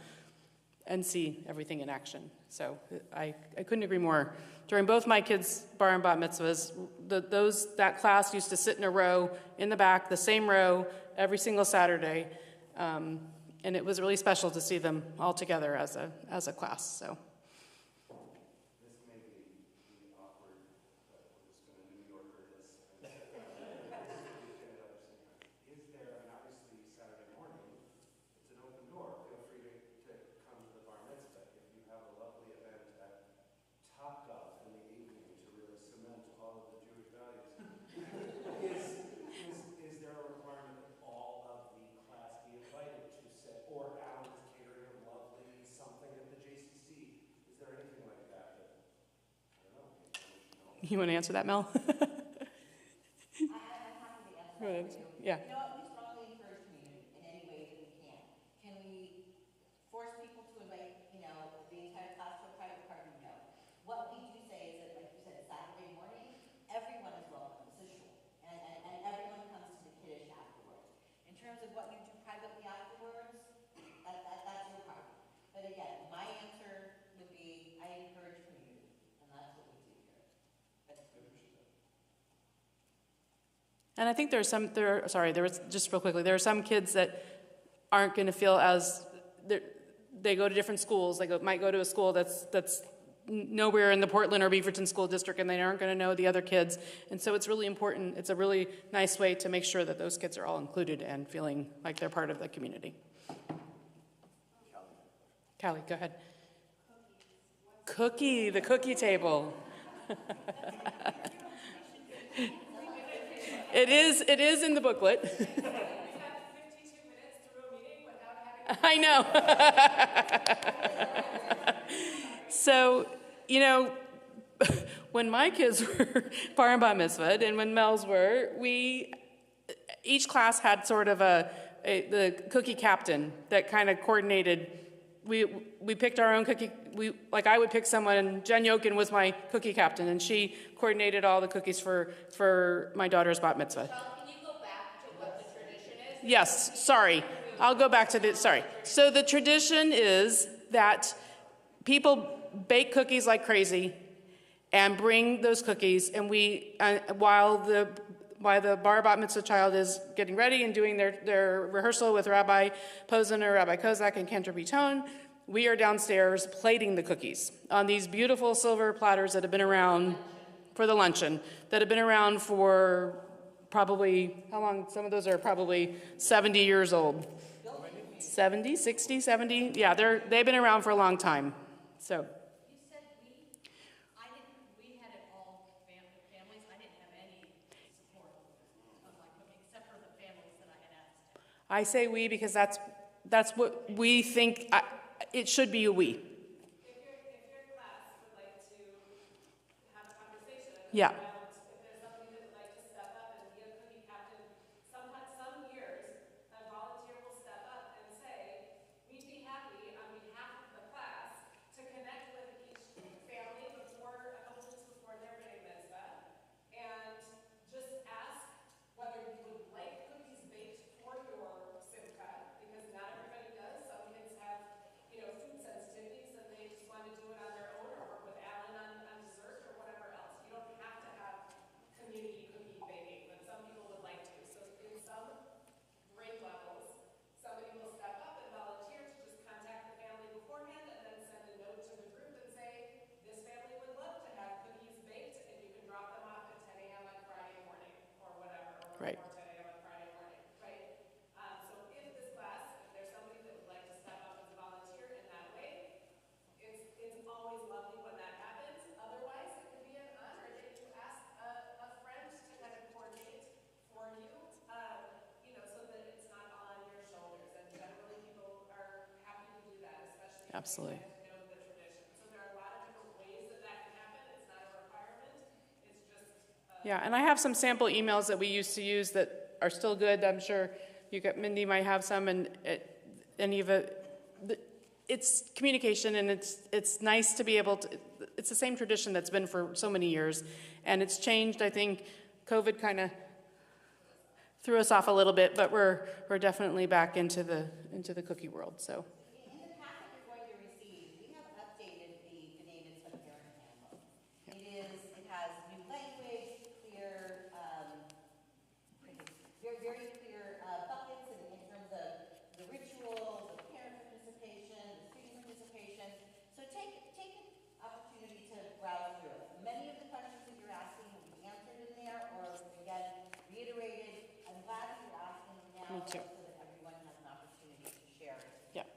and see everything in action. So I couldn't agree more. During both my kids' bar and bat mitzvahs, that class used to sit in a row in the back, the same row, every single Saturday. And it was really special to see them all together as a class. So. This may be awkward, but we're just going to New Yorker this. Is there, and obviously Saturday morning, it's an open door. Feel free to come to the bar mitzvah. If you have a lovely event at Top Golf in the evening to really cement all of the Jewish values, is there a requirement that all of the class be invited to sit, or Alan's catering a lovely something at the JCC? Is there anything like that? I don't know. You want to answer that, Mel? I'm happy to answer Go ahead. that for you. Yeah. You know what, we strongly encourage community in any way that we can. Can we force people to invite, you know, the entire class to a private party? No. What we do say is that, like you said, Saturday morning, everyone is welcome. This is shul. And everyone comes to the kiddush afterwards. In terms of what you do privately afterwards, that's your party. But again, my answer would be, I encourage community, and that's what we do here. And I think there was just real quickly, there are some kids that aren't going to feel as, they go to different schools, might go to a school that's nowhere in the Portland or Beaverton school district, and they aren't going to know the other kids. And so it's really important, it's a really nice way to make sure that those kids are all included and feeling like they're part of the community. Callie, go ahead. The cookie table. It is in the booklet. I know. So, you know, when my kids were bar and bat mitzvah, and when Mel's were, each class had sort of the cookie captain that kind of coordinated. We picked our own cookie. I would pick someone. Jen Yokin was my cookie captain, and she coordinated all the cookies for my daughter's bat mitzvah. Well, can you go back to what the tradition is? Yes, sorry. I'll go back to sorry. So the tradition is that people bake cookies like crazy and bring those cookies, and while the bar bat mitzvah child is getting ready and doing their rehearsal with Rabbi Posen or Rabbi Kozak and Cantor Bitone, we are downstairs plating the cookies on these beautiful silver platters that have been around for the luncheon, that have been around for probably, how long? Some of those are probably 70 years old. 70, 60, 70? Yeah, they've been around for a long time. So. You said we had it all families. I didn't have any support of my cooking except for the families that I had asked. I say we because that's what we think it should be a we. If your class would like to have a conversation Yeah. about if there's somebody that would like to step up and be a cookie captain, some years a volunteer will step up and say, we'd be happy on behalf of the class to connect with each family a couple weeks before their Bnai-Mitzvah and just ask whether Right. 4:10 a.m. on Friday morning, right? So if this class, if there's somebody that would like to step up as a volunteer in that way, it's always lovely when that happens. Otherwise, it could be an honor that you ask a friend to kind of coordinate for you, so that it's not all on your shoulders. And generally, people are happy to do that, especially if Absolutely. they know the tradition. So there are a lot of different ways that can happen. It's not a requirement. It's just Yeah, and I have some sample emails that we used to use that are still good. I'm sure Mindy might have some, and any of it. It's communication, and it's nice to be able to. It's the same tradition that's been for so many years, and it's changed. I think COVID kind of threw us off a little bit, but we're definitely back into the cookie world. So. In the packet you're going to receive, we have updated the Bnai-Mitzvah parent handbook. It has new language, clear, very, very clear buckets in terms of the ritual, the parent participation, the student participation. So take an opportunity to browse through it. Many of the questions that you're asking will be answered in there, or again, reiterated. I'm glad that you're asking now. Me too. So that everyone has an opportunity to share it. Yeah,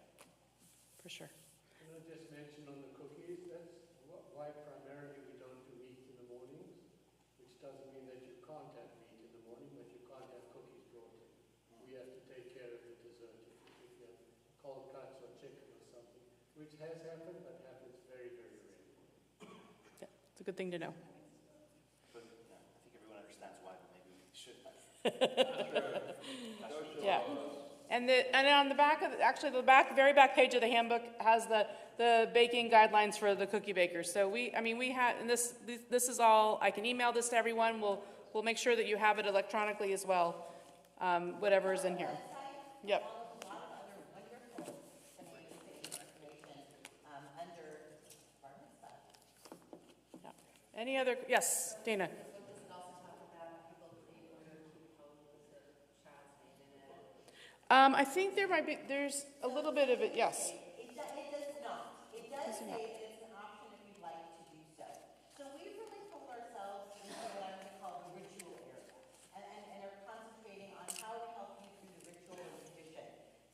for sure. Can I just mention on the cookies, that's why primarily we don't do meat in the mornings, which doesn't mean that you can't have meat in the morning, but you can't have cookies brought in. We have to take care of the dessert if you have cold cuts or chicken or something, which has happened, but happens very, very rarely. Yeah, it's a good thing to know. But, yeah, I think everyone understands why, but maybe we should have. Yeah. And on the back of very back page of the handbook has the baking guidelines for the cookie bakers. So we had, and this is all. I can email this to everyone. We'll make sure that you have it electronically as well. Whatever is in here. Yep. A lot of other wonderful information under Bar Mitzvah. Yeah. Any other? Yes, Dana. I think there's a little bit of it, yes. It does not. It does say that it's an option if you'd like to do so. So we really pulled ourselves into what I'm going to call the ritual area, and are concentrating on how to help you through the ritual and tradition.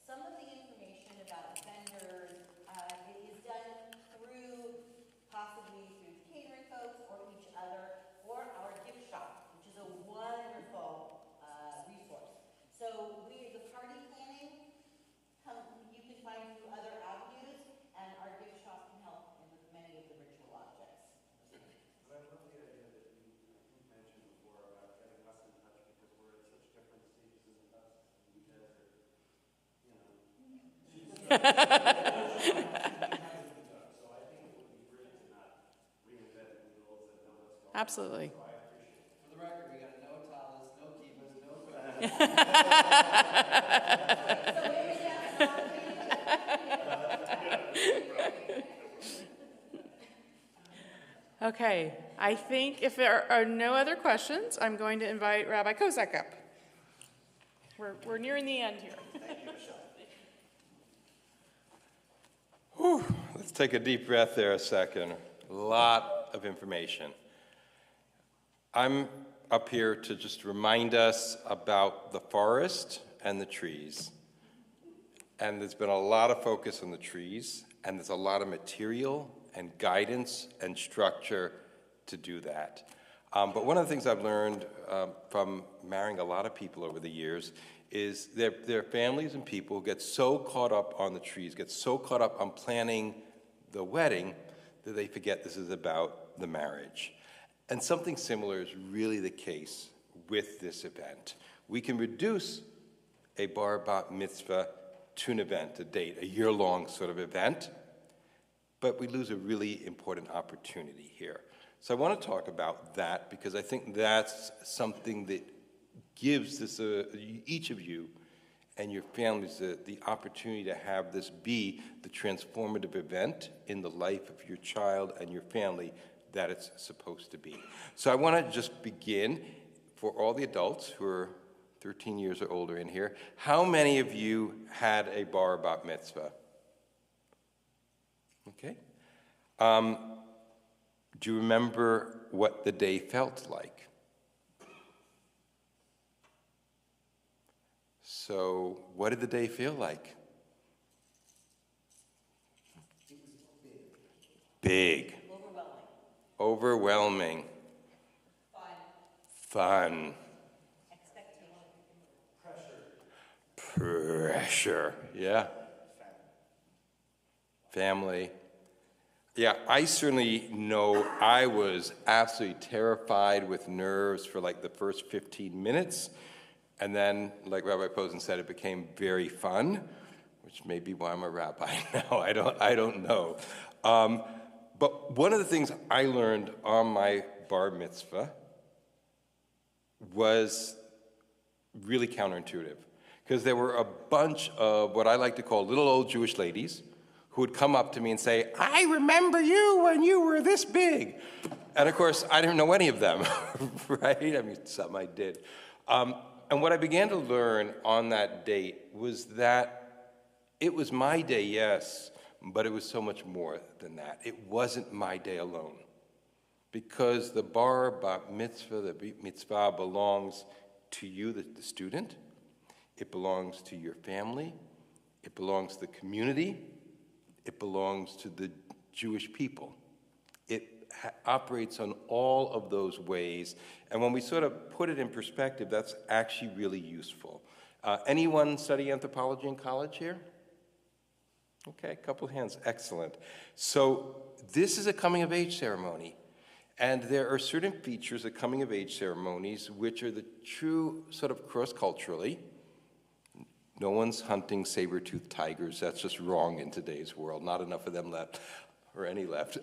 Some of the information about vendors is done possibly through catering folks or each other, or our gift shop, which is a wonderful resource. So the party planning, you can find through other avenues, and our gift shop can help with many of the ritual objects. But I love the idea that you mentioned before about getting us in touch, because we're at such different stages in the process. You guys are, so I think it would be great to not reinvent the wheels and know what's going on. Absolutely. So I appreciate it. For the record, we got no talis, no kivas, no Okay, I think if there are no other questions, I'm going to invite Rabbi Kozak up. We're nearing the end here. Whew, let's take a deep breath there a second. A lot of information. I'm up here to just remind us about the forest and the trees. And there's been a lot of focus on the trees, and there's a lot of material and guidance and structure to do that. But one of the things I've learned from marrying a lot of people over the years is their families and people get so caught up on the trees, get so caught up on planning the wedding that they forget this is about the marriage. And something similar is really the case with this event. We can reduce a bar bat mitzvah to an event, a date, a year-long sort of event, but we lose a really important opportunity here. So I want to talk about that because I think that's something that gives this, each of you and your families the opportunity to have this be the transformative event in the life of your child and your family that it's supposed to be. So I want to just begin for all the adults who are 13 years or older in here. How many of you had a bar bat mitzvah? Okay. Do you remember what the day felt like? So what did the day feel like? Big. Overwhelming. Fun. Pressure. Yeah. Family. Yeah, I certainly know I was absolutely terrified with nerves for like the first 15 minutes. And then, like Rabbi Posen said, it became very fun, which may be why I'm a rabbi now. I don't know. But one of the things I learned on my bar mitzvah was really counterintuitive, because there were a bunch of what I like to call little old Jewish ladies who would come up to me and say, "I remember you when you were this big." And of course, I didn't know any of them, right? I mean, something I did. And what I began to learn on that date was that it was my day, yes, but it was so much more than that. It wasn't my day alone, because the bar mitzvah, the brit mitzvah belongs to you, the student. It belongs to your family. It belongs to the community. It belongs to the Jewish people. It operates on all of those ways. And when we sort of put it in perspective, that's actually really useful. Anyone study anthropology in college here? Okay, a couple of hands, excellent. So this is a coming-of-age ceremony. And there are certain features of coming-of-age ceremonies which are the true sort of cross-culturally. No one's hunting saber-toothed tigers. That's just wrong in today's world. Not enough of them left, or any left.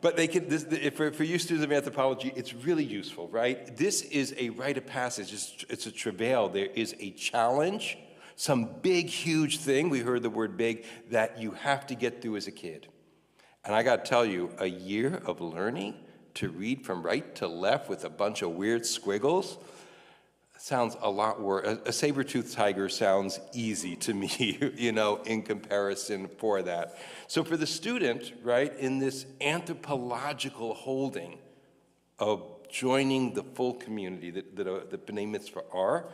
But they can, for you students of anthropology, it's really useful, right? This is a rite of passage. It's a travail. There is a challenge, some big, huge thing, we heard the word big, that you have to get through as a kid. And I got to tell you, a year of learning to read from right to left with a bunch of weird squiggles sounds a lot worse. A saber-toothed tiger sounds easy to me, you know, in comparison for that. So for the student, right, in this anthropological holding of joining the full community that the Bnai-Mitzvah are,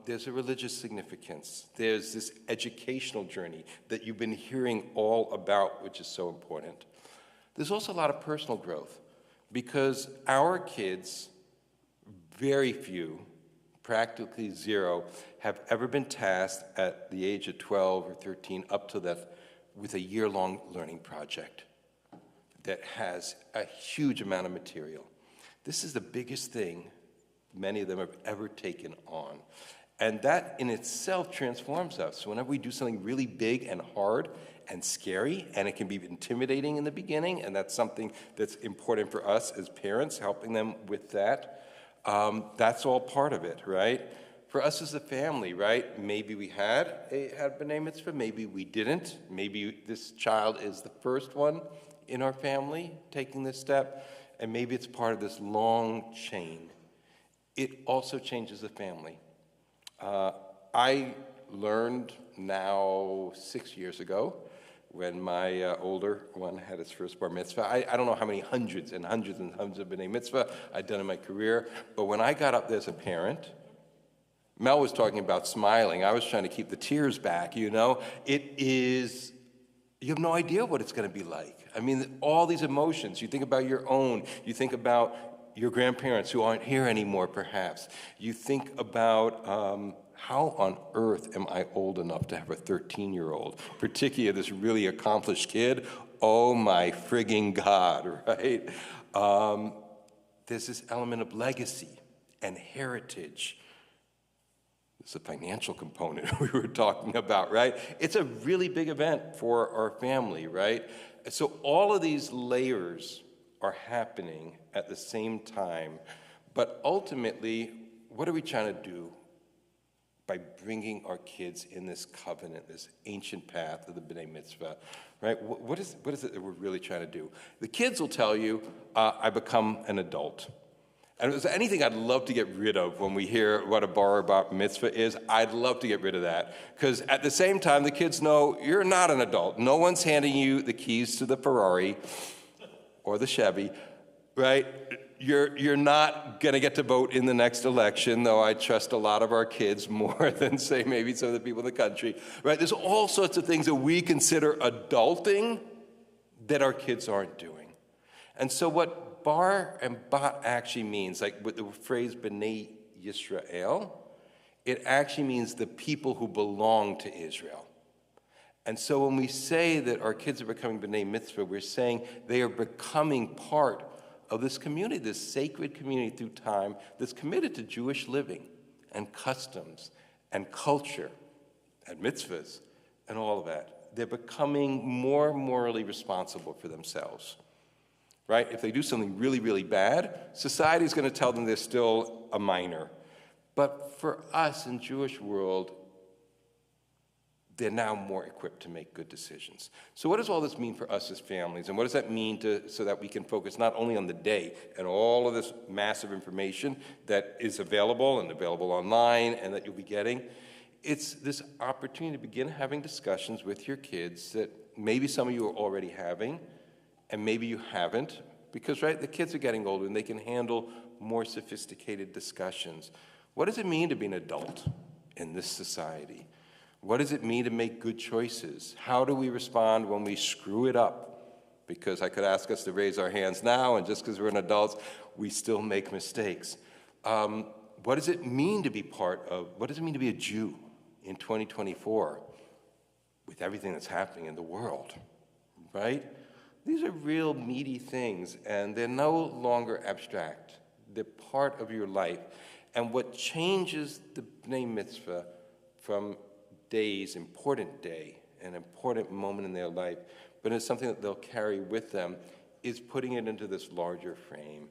there's a religious significance. There's this educational journey that you've been hearing all about, which is so important. There's also a lot of personal growth, because our kids, very few, practically zero, have ever been tasked at the age of 12 or 13 up to that with a year-long learning project that has a huge amount of material. This is the biggest thing many of them have ever taken on. And that in itself transforms us. Whenever we do something really big and hard and scary, and it can be intimidating in the beginning, and that's something that's important for us as parents, helping them with that. That's all part of it, right? For us as a family, right? Maybe we had Bnai Mitzvah, maybe we didn't. Maybe this child is the first one in our family taking this step, and maybe it's part of this long chain. It also changes the family. I learned now 6 years ago, when my older one had his first bar mitzvah. I don't know how many hundreds and hundreds and hundreds of Bnai Mitzvah I'd done in my career, but when I got up there as a parent, Mel was talking about smiling. I was trying to keep the tears back, you know. It is, you have no idea what it's going to be like. I mean, all these emotions. You think about your own. You think about your grandparents who aren't here anymore, perhaps. You think about how on earth am I old enough to have a 13-year-old, particularly this really accomplished kid? Oh my frigging God, right? There's this element of legacy and heritage. There's a financial component we were talking about, right? It's a really big event for our family, right? So all of these layers are happening at the same time, but ultimately, what are we trying to do by bringing our kids in this covenant, this ancient path of the Bnai Mitzvah, right? What is it that we're really trying to do? The kids will tell you, I become an adult. And if there's anything I'd love to get rid of when we hear what a bar mitzvah is, I'd love to get rid of that. Because at the same time, the kids know you're not an adult. No one's handing you the keys to the Ferrari or the Chevy. right? You're not going to get to vote in the next election, though I trust a lot of our kids more than, say, maybe some of the people in the country, right? There's all sorts of things that we consider adulting that our kids aren't doing. And so what bar and bat actually means, like with the phrase Bnei Yisrael, it actually means the people who belong to Israel. And so when we say that our kids are becoming Bnei-Mitzvah, we're saying they are becoming part of this community, this sacred community through time that's committed to Jewish living and customs and culture and mitzvahs and all of that. They're becoming more morally responsible for themselves, right? If they do something really, really bad, society is going to tell them they're still a minor. But for us in Jewish world, they're now more equipped to make good decisions. So what does all this mean for us as families? And what does that mean so that we can focus not only on the day and all of this massive information that is available and available online and that you'll be getting? It's this opportunity to begin having discussions with your kids that maybe some of you are already having and maybe you haven't, because, right, the kids are getting older and they can handle more sophisticated discussions. What does it mean to be an adult in this society? What does it mean to make good choices? How do we respond when we screw it up? Because I could ask us to raise our hands now, and just because we're adults, we still make mistakes. What does it mean to be what does it mean to be a Jew in 2024 with everything that's happening in the world, right? These are real meaty things, and they're no longer abstract. They're part of your life. And what changes the Bnei Mitzvah from important day, an important moment in their life, but it's something that they'll carry with them, is putting it into this larger frame.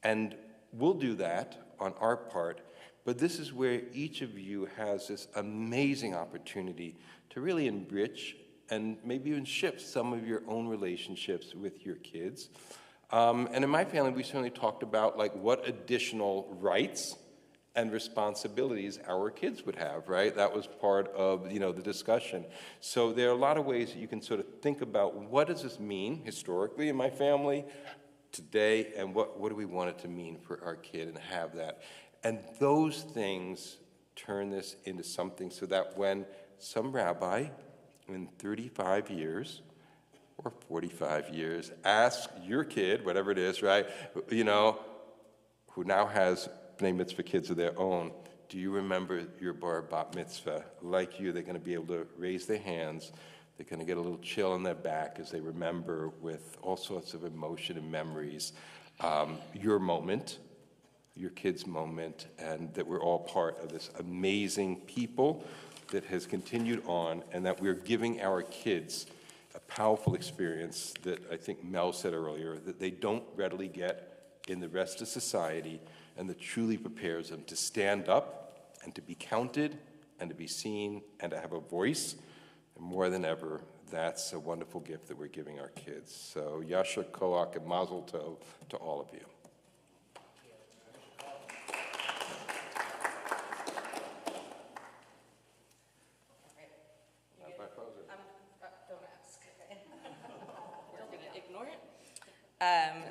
And we'll do that on our part, but this is where each of you has this amazing opportunity to really enrich and maybe even shift some of your own relationships with your kids. And in my family, we certainly talked about like what additional rights and responsibilities our kids would have, right? That was part of, the discussion. So there are a lot of ways that you can sort of think about what does this mean historically in my family today, and what do we want it to mean for our kid, and have that. And those things turn this into something so that when some rabbi in 35 years or 45 years asks your kid, whatever it is, right, who now has Bnei Mitzvah kids of their own, do you remember your bar bat mitzvah? Like you, they're going to be able to raise their hands. They're going to get a little chill on their back as they remember with all sorts of emotion and memories your moment, your kid's moment, and that we're all part of this amazing people that has continued on, and that we're giving our kids a powerful experience that I think Mel said earlier, that they don't readily get in the rest of society, and that truly prepares them to stand up and to be counted and to be seen and to have a voice. And more than ever, that's a wonderful gift that we're giving our kids. So Yasher Koach and Mazel Tov to all of you.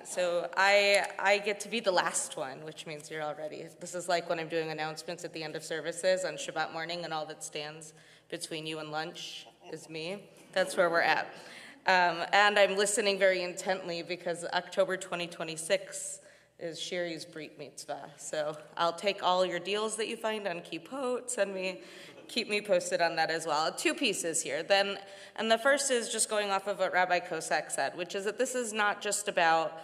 So I get to be the last one, which means you're all ready. This is like when I'm doing announcements at the end of services on Shabbat morning, and all that stands between you and lunch is me. That's where we're at. And I'm listening very intently because October 2026 is Sherry's Brit Mitzvah. So I'll take all your deals that you find on Co-Hort, keep me posted on that as well. Two pieces here. And the first is just going off of what Rabbi Kosak said, which is that this is not just about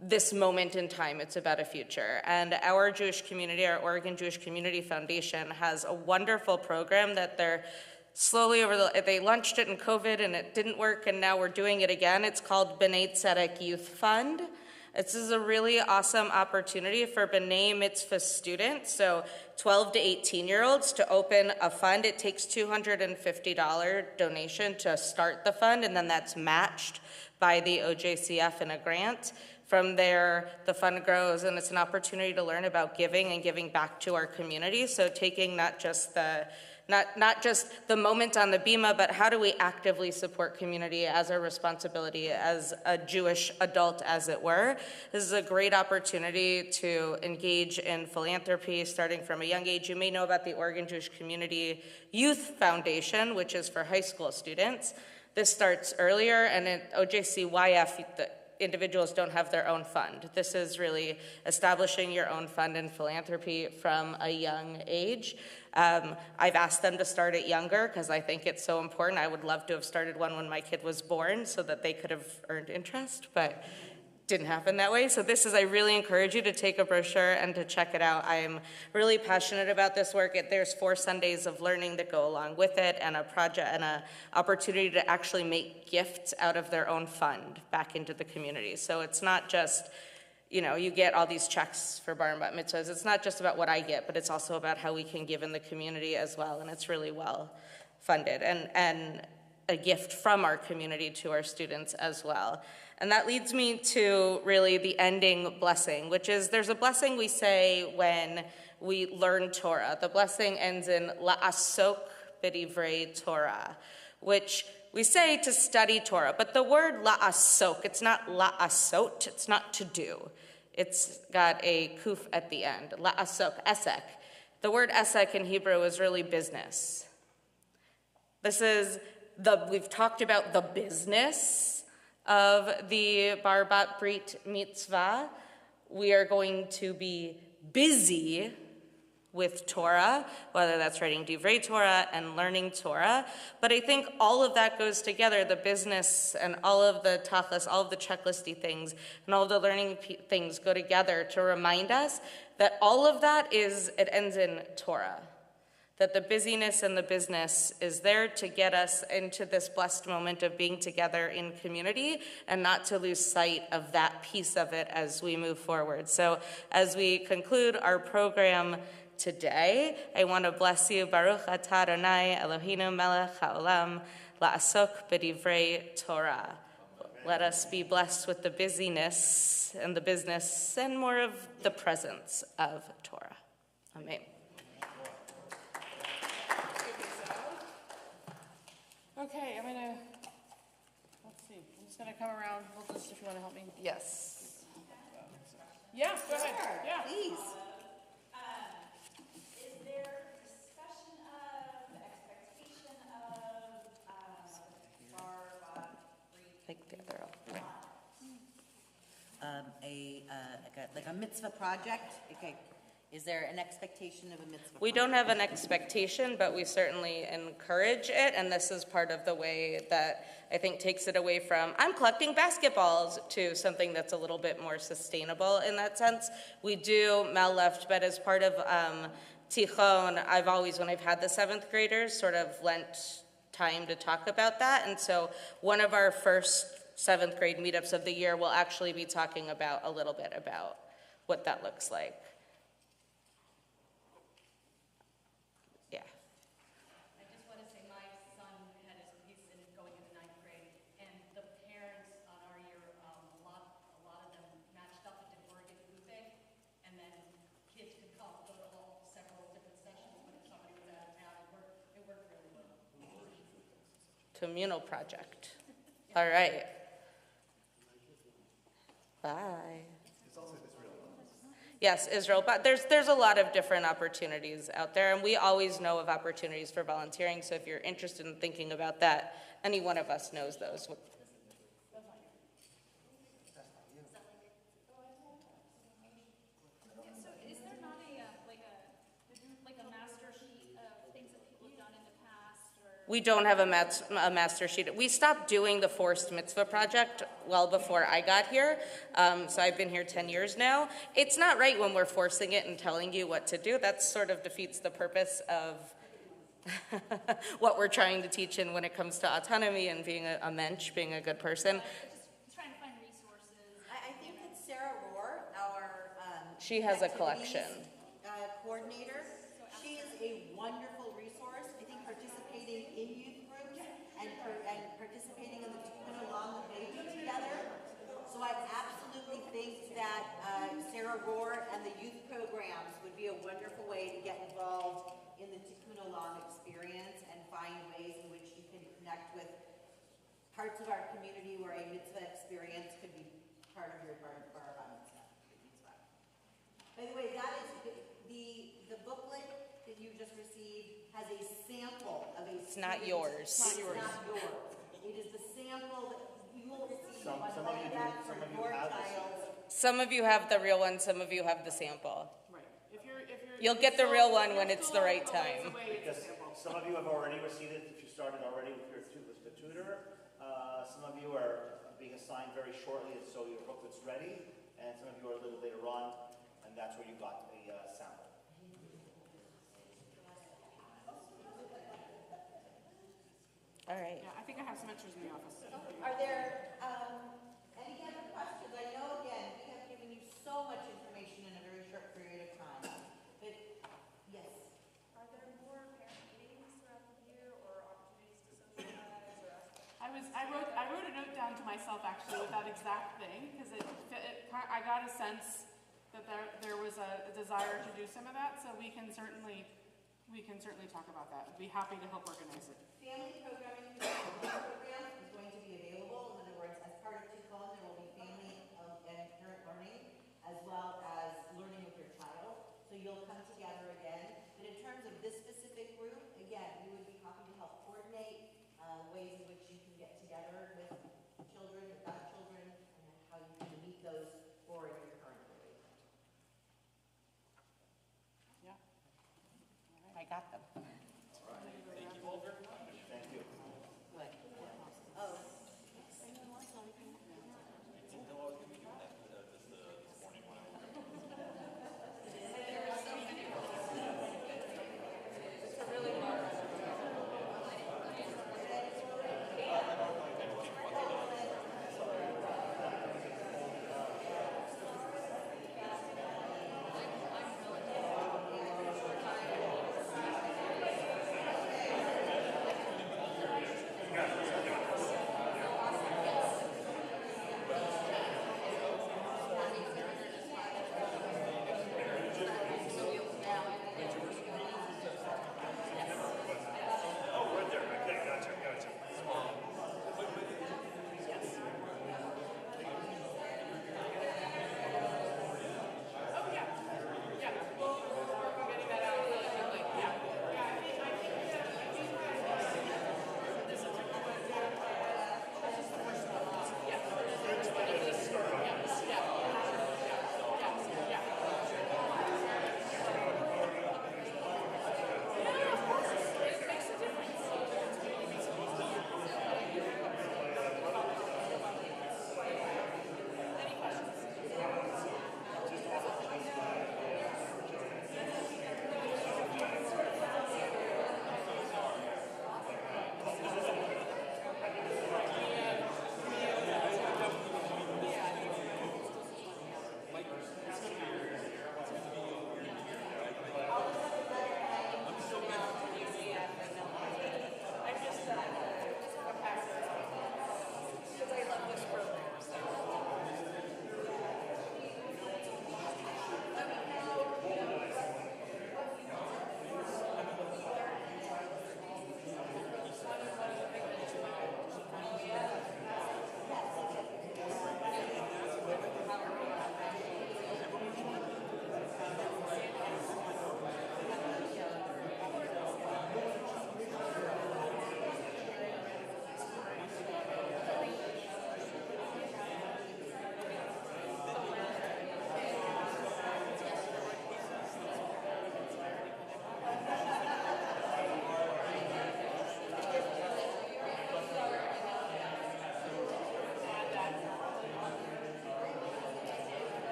this moment in time, it's about a future. And our Jewish community, our Oregon Jewish Community Foundation, has a wonderful program that they're slowly they launched it in COVID and it didn't work, and now we're doing it again. It's called Bnei Tzedek Youth Fund. This is a really awesome opportunity for Bnei-Mitzvah students, so 12 to 18-year-olds, to open a fund. It takes $250 donation to start the fund, and then that's matched by the OJCF in a grant. From there, the fund grows, and it's an opportunity to learn about giving and giving back to our community. So taking not just the Not just the moment on the bima, but how do we actively support community as our responsibility as a Jewish adult, as it were. This is a great opportunity to engage in philanthropy starting from a young age. You may know about the Oregon Jewish Community Youth Foundation, which is for high school students. This starts earlier, and at OJCYF, the individuals don't have their own fund. This is really establishing your own fund in philanthropy from a young age. I've asked them to start it younger because I think it's so important. I would love to have started one when my kid was born so that they could have earned interest, but didn't happen that way. So I really encourage you to take a brochure and to check it out. I'm really passionate about this work. There's 4 Sundays of learning that go along with it, and a project and an opportunity to actually make gifts out of their own fund back into the community. So it's not just, you get all these checks for bar and bat mitzvahs. It's not just about what I get, but it's also about how we can give in the community as well, and it's really well funded, and a gift from our community to our students as well. And that leads me to really the ending blessing, which is there's a blessing we say when we learn Torah. The blessing ends in la'asok b'divrei Torah, which we say to study Torah. But the word la'asok, it's not la'asot, it's not to do. It's got a kuf at the end, la'asok, esek. The word esek in Hebrew is really business. We've talked about the business of the bar bat brit mitzvah. We are going to be busy with Torah, whether that's writing divrei Torah and learning Torah. But I think all of that goes together, the business and all of the tachlis, all of the checklisty things, and all of the learning things go together to remind us that all of that it ends in Torah. That the busyness and the business is there to get us into this blessed moment of being together in community and not to lose sight of that piece of it as we move forward. So as we conclude our program today, I want to bless you. Baruch atah Adonai Eloheinu melech haolam la'asok b'divrei Torah. Let us be blessed with the busyness and the business and more of the presence of Torah. Amen. Okay, let's see, I'm just gonna come around, if you wanna help me. Yes. Yeah, go ahead, yeah. Please. Is there discussion of, expectation of, bar, They're all right. Like a mitzvah project? Okay. Is there an expectation of a mitzvah? We don't have an expectation, but we certainly encourage it, and this is part of the way that I think takes it away from, I'm collecting basketballs, to something that's a little bit more sustainable in that sense. We do, Mel left, but as part of Tichon, I've always, when I've had the 7th graders, sort of lent time to talk about that, and so one of our first 7th grade meetups of the year will actually be talking about a little bit about what that looks like. Communal project. All right. Bye. Yes, Israel, but there's a lot of different opportunities out there, and we always know of opportunities for volunteering, so if you're interested in thinking about that, any one of us knows those. We don't have a master sheet. We stopped doing the forced mitzvah project well before I got here, so I've been here 10 years now. It's not right when we're forcing it and telling you what to do. That sort of defeats the purpose of what we're trying to teach in when it comes to autonomy and being a mensch, being a good person. Just trying to find resources. I think that Sarah Rohr, our She has a collection. Coordinator, she is a wonderful resource. I think participating in youth groups and participating in the Tikkun Olam that they do together. So I absolutely think that Sarah your Aurora and the youth programs would be a wonderful way to get involved in the Tikkun Olam experience and find ways in which you can connect with parts of our community where a mitzvah experience could be part of your bar mitzvah. By the way, that is the booklet that you just received has a sample of a. It's not yours. It's not yours. It is the sample that you will receive Some on of what you do, that for some of you your have this. child. Some of you have the real one, some of you have the sample. Right. If you're You'll get the real one when it's the right still a ways time. away, it's a Because sample. some of you have already received it if you started already with the tutor. Some of you are being assigned very shortly, and so your booklet's ready. And some of you are a little later on, and that's where you got the sample. All right. Yeah, I think I have some extras in the office. Are there any other questions? I know, again, we have given you so much information in a very short period of time. But, yes. Are there more parent meetings throughout the year or opportunities to socialize or ask? I wrote a note down to myself actually with that exact thing because I got a sense that there was a desire to do some of that, so we can certainly talk about that. We'd be happy to help organize it. Family programming program is going to be available. In other words, as part of Tikkun, there will be family and parent learning as well as learning with your child. So you'll come together again. But in terms of this specific group, again, we would be happy to help coordinate ways in which you can get together with children, with godchildren, and how you can meet those for your current grade. Yeah. I got them. Thank you all very much. Thank you.